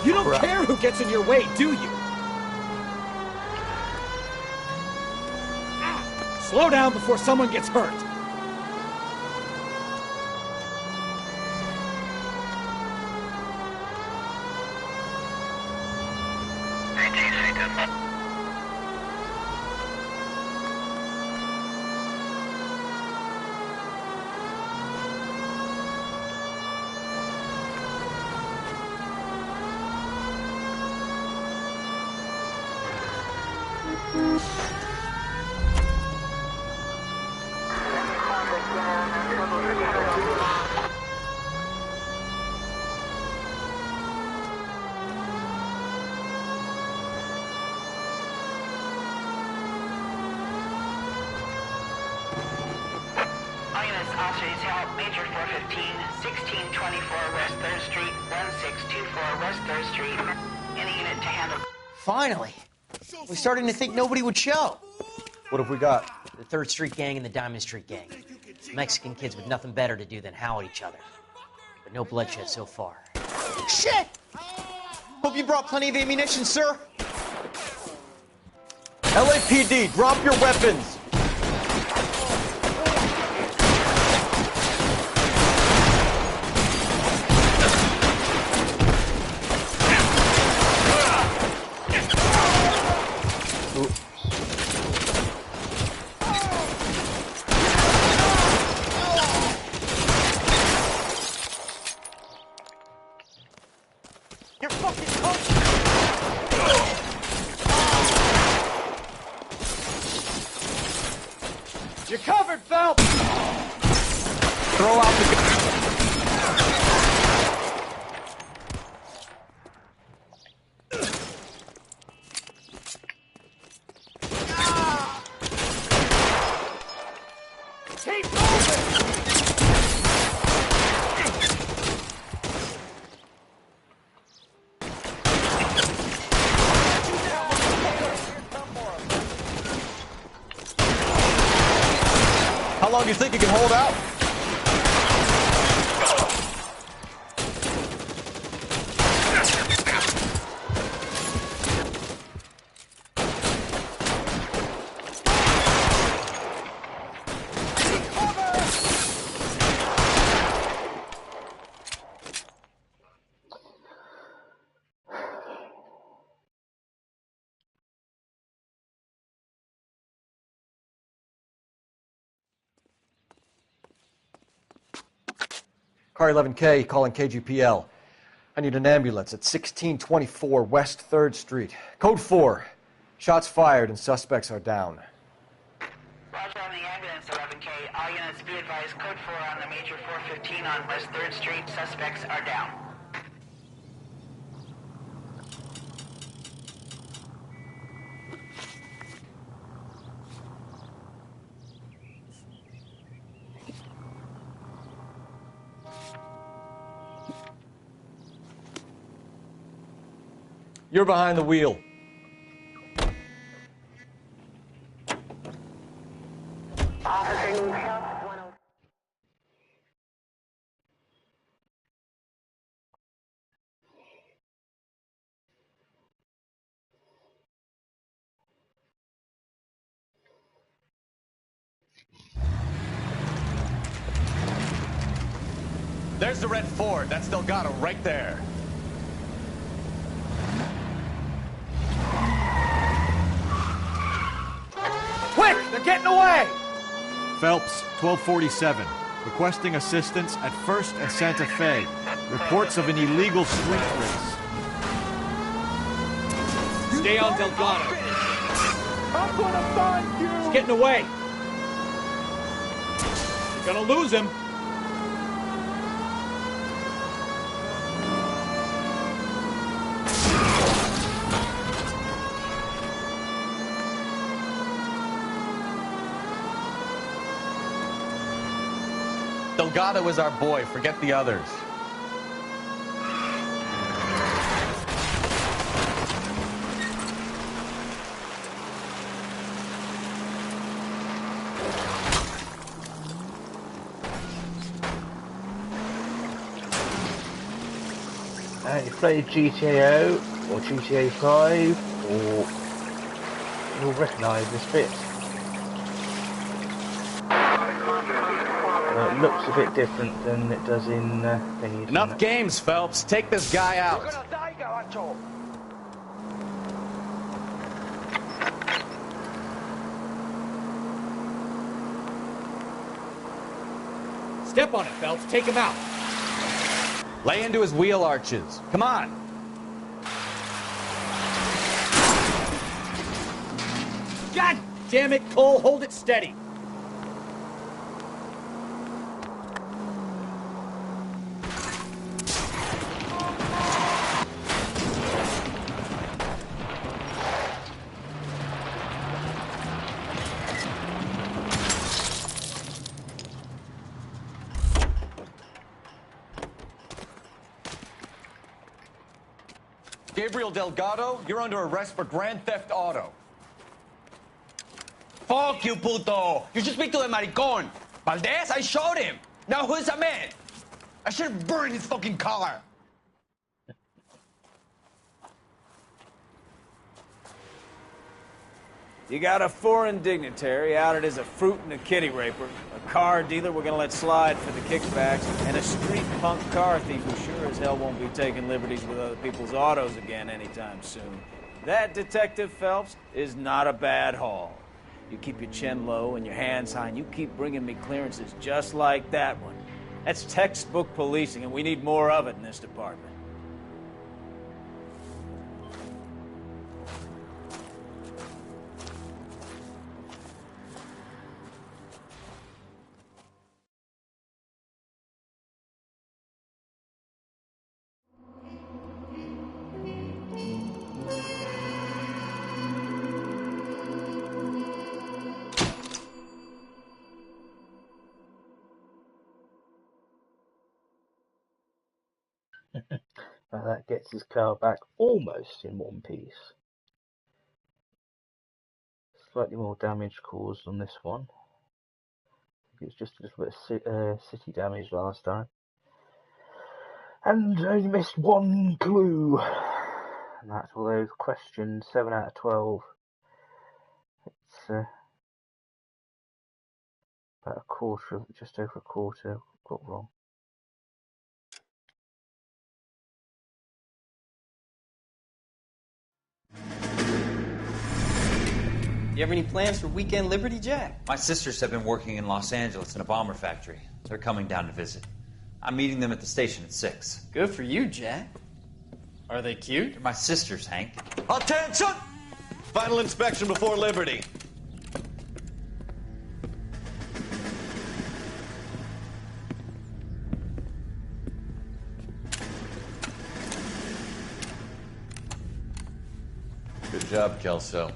P: You don't care who gets in your way, do you? Slow down before someone gets hurt.
E: Officer needs help. Major 415, 1624 West 3rd Street, 1624 West 3rd Street. Any unit to handle.
H: Finally! We're starting to think nobody would show.
O: What have we got?
H: The 3rd Street Gang and the Diamond Street Gang. Mexican kids with nothing better to do than howl at each other. But no bloodshed so far. Shit! Hope you brought plenty of ammunition, sir.
O: LAPD, drop your weapons!
H: You're fucking coach!
P: You're covered, Phelps!
O: Throw out the gun.
P: Keep moving!
O: How long do you think you can hold out? Car 11K calling KGPL. I need an ambulance at 1624 West 3rd Street. Code 4. Shots fired and suspects are down.
E: Roger on the ambulance, 11K. All units be advised, code 4 on the Major 415 on West 3rd Street. Suspects are down.
O: You're behind the wheel.
E: Officer needs help.
C: There's the red Ford. That's Delgado right there.
P: Get in the way!
W: Phelps, 1247. Requesting assistance at 1st and Santa Fe. Reports of an illegal street race.
P: Stay on Delgado.
B: I'm gonna find you!
P: He's getting away. You're gonna lose him.
C: Delgado is our boy. Forget the others.
A: You played GTA or GTA 5, or you'll recognise this bit. It looks a bit different than it does in thingy.
P: Enough games, Phelps. Take this guy out. Step on it, Phelps. Take him out.
C: Lay into his wheel arches. Come on.
P: God damn it, Cole. Hold it steady.
C: Gabriel Delgado, you're under arrest for Grand Theft Auto.
I: Fuck you, puto! You should speak to the maricón. Valdez, I showed him. Now who's a man? I should have burned his fucking car.
U: You got a foreign dignitary outed as a fruit and a kitty raper, a car dealer we're gonna let slide for the kickbacks, and a street punk car thief who sure as hell won't be taking liberties with other people's autos again anytime soon. That, Detective Phelps, is not a bad haul. You keep your chin low and your hands high, and you keep bringing me clearances just like that one. That's textbook policing, and we need more of it in this department.
A: That gets his car back almost in one piece. Slightly more damage caused on this one. It was just a little bit of city damage last time. And only missed one clue. And that's all those questions, 7 out of 12. It's about a quarter, just over a quarter got wrong.
H: You have any plans for Weekend Liberty, Jack?
R: My sisters have been working in Los Angeles in a bomber factory. They're coming down to visit. I'm meeting them at the station at 6.
H: Good for you, Jack. Are they cute?
R: They're my sisters, Hank.
C: Attention! Final inspection before Liberty.
D: Good job, Kelso.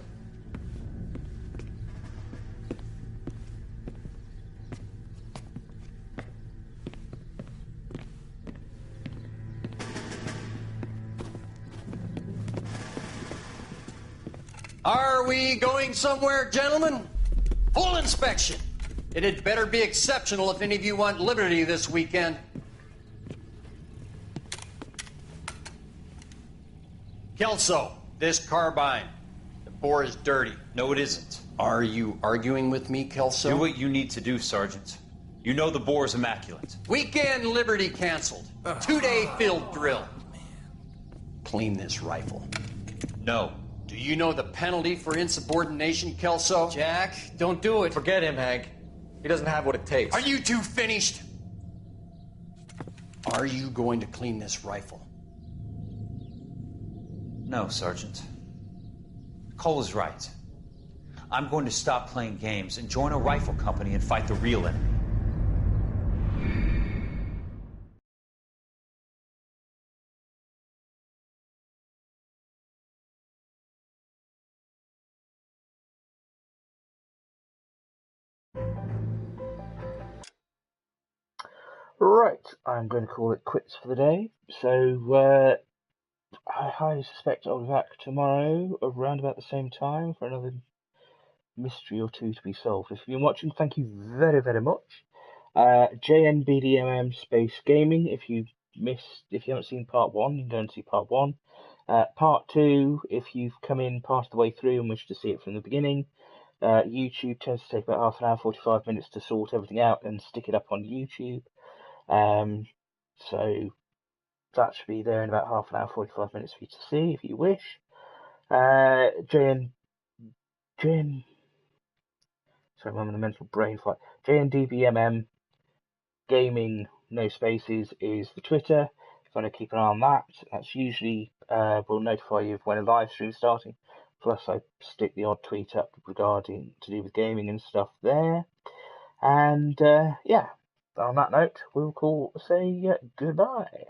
N: Are we going somewhere, gentlemen? Full inspection. It had better be exceptional if any of you want liberty this weekend. Kelso, this carbine. The bore is dirty.
R: No, it isn't.
N: Are you arguing with me, Kelso?
R: Do what you need to do, Sergeant. You know the bore is immaculate.
N: Weekend liberty canceled. 2-day field drill. Clean this rifle.
R: No.
N: Do you know the penalty for insubordination, Kelso? Jack, don't do it.
O: Forget him, Hank. He doesn't have what it takes.
N: Are you two finished? Are you going to clean this rifle?
J: No, Sergeant. Cole is right. I'm going to stop playing games and join a rifle company and fight the real enemy.
A: Right, I'm going to call it quits for the day. So, I highly suspect I'll be back tomorrow around about the same time for another mystery or two to be solved. If you've been watching, thank you very, very much. JNBDMM Space Gaming. If you haven't seen part 1, you can go and see part 1. Part 2, if you've come in part of the way through and wish to see it from the beginning. YouTube tends to take about half an hour, 45 minutes to sort everything out and stick it up on YouTube. So that should be there in about half an hour, 45 minutes for you to see if you wish. Sorry, I'm having a mental brain fight. JNDBMM Gaming, no spaces, is the Twitter. If you want to keep an eye on that, that's usually will notify you of when a live stream is starting. Plus, I stick the odd tweet up regarding to do with gaming and stuff there. And yeah, on that note, we'll say goodbye.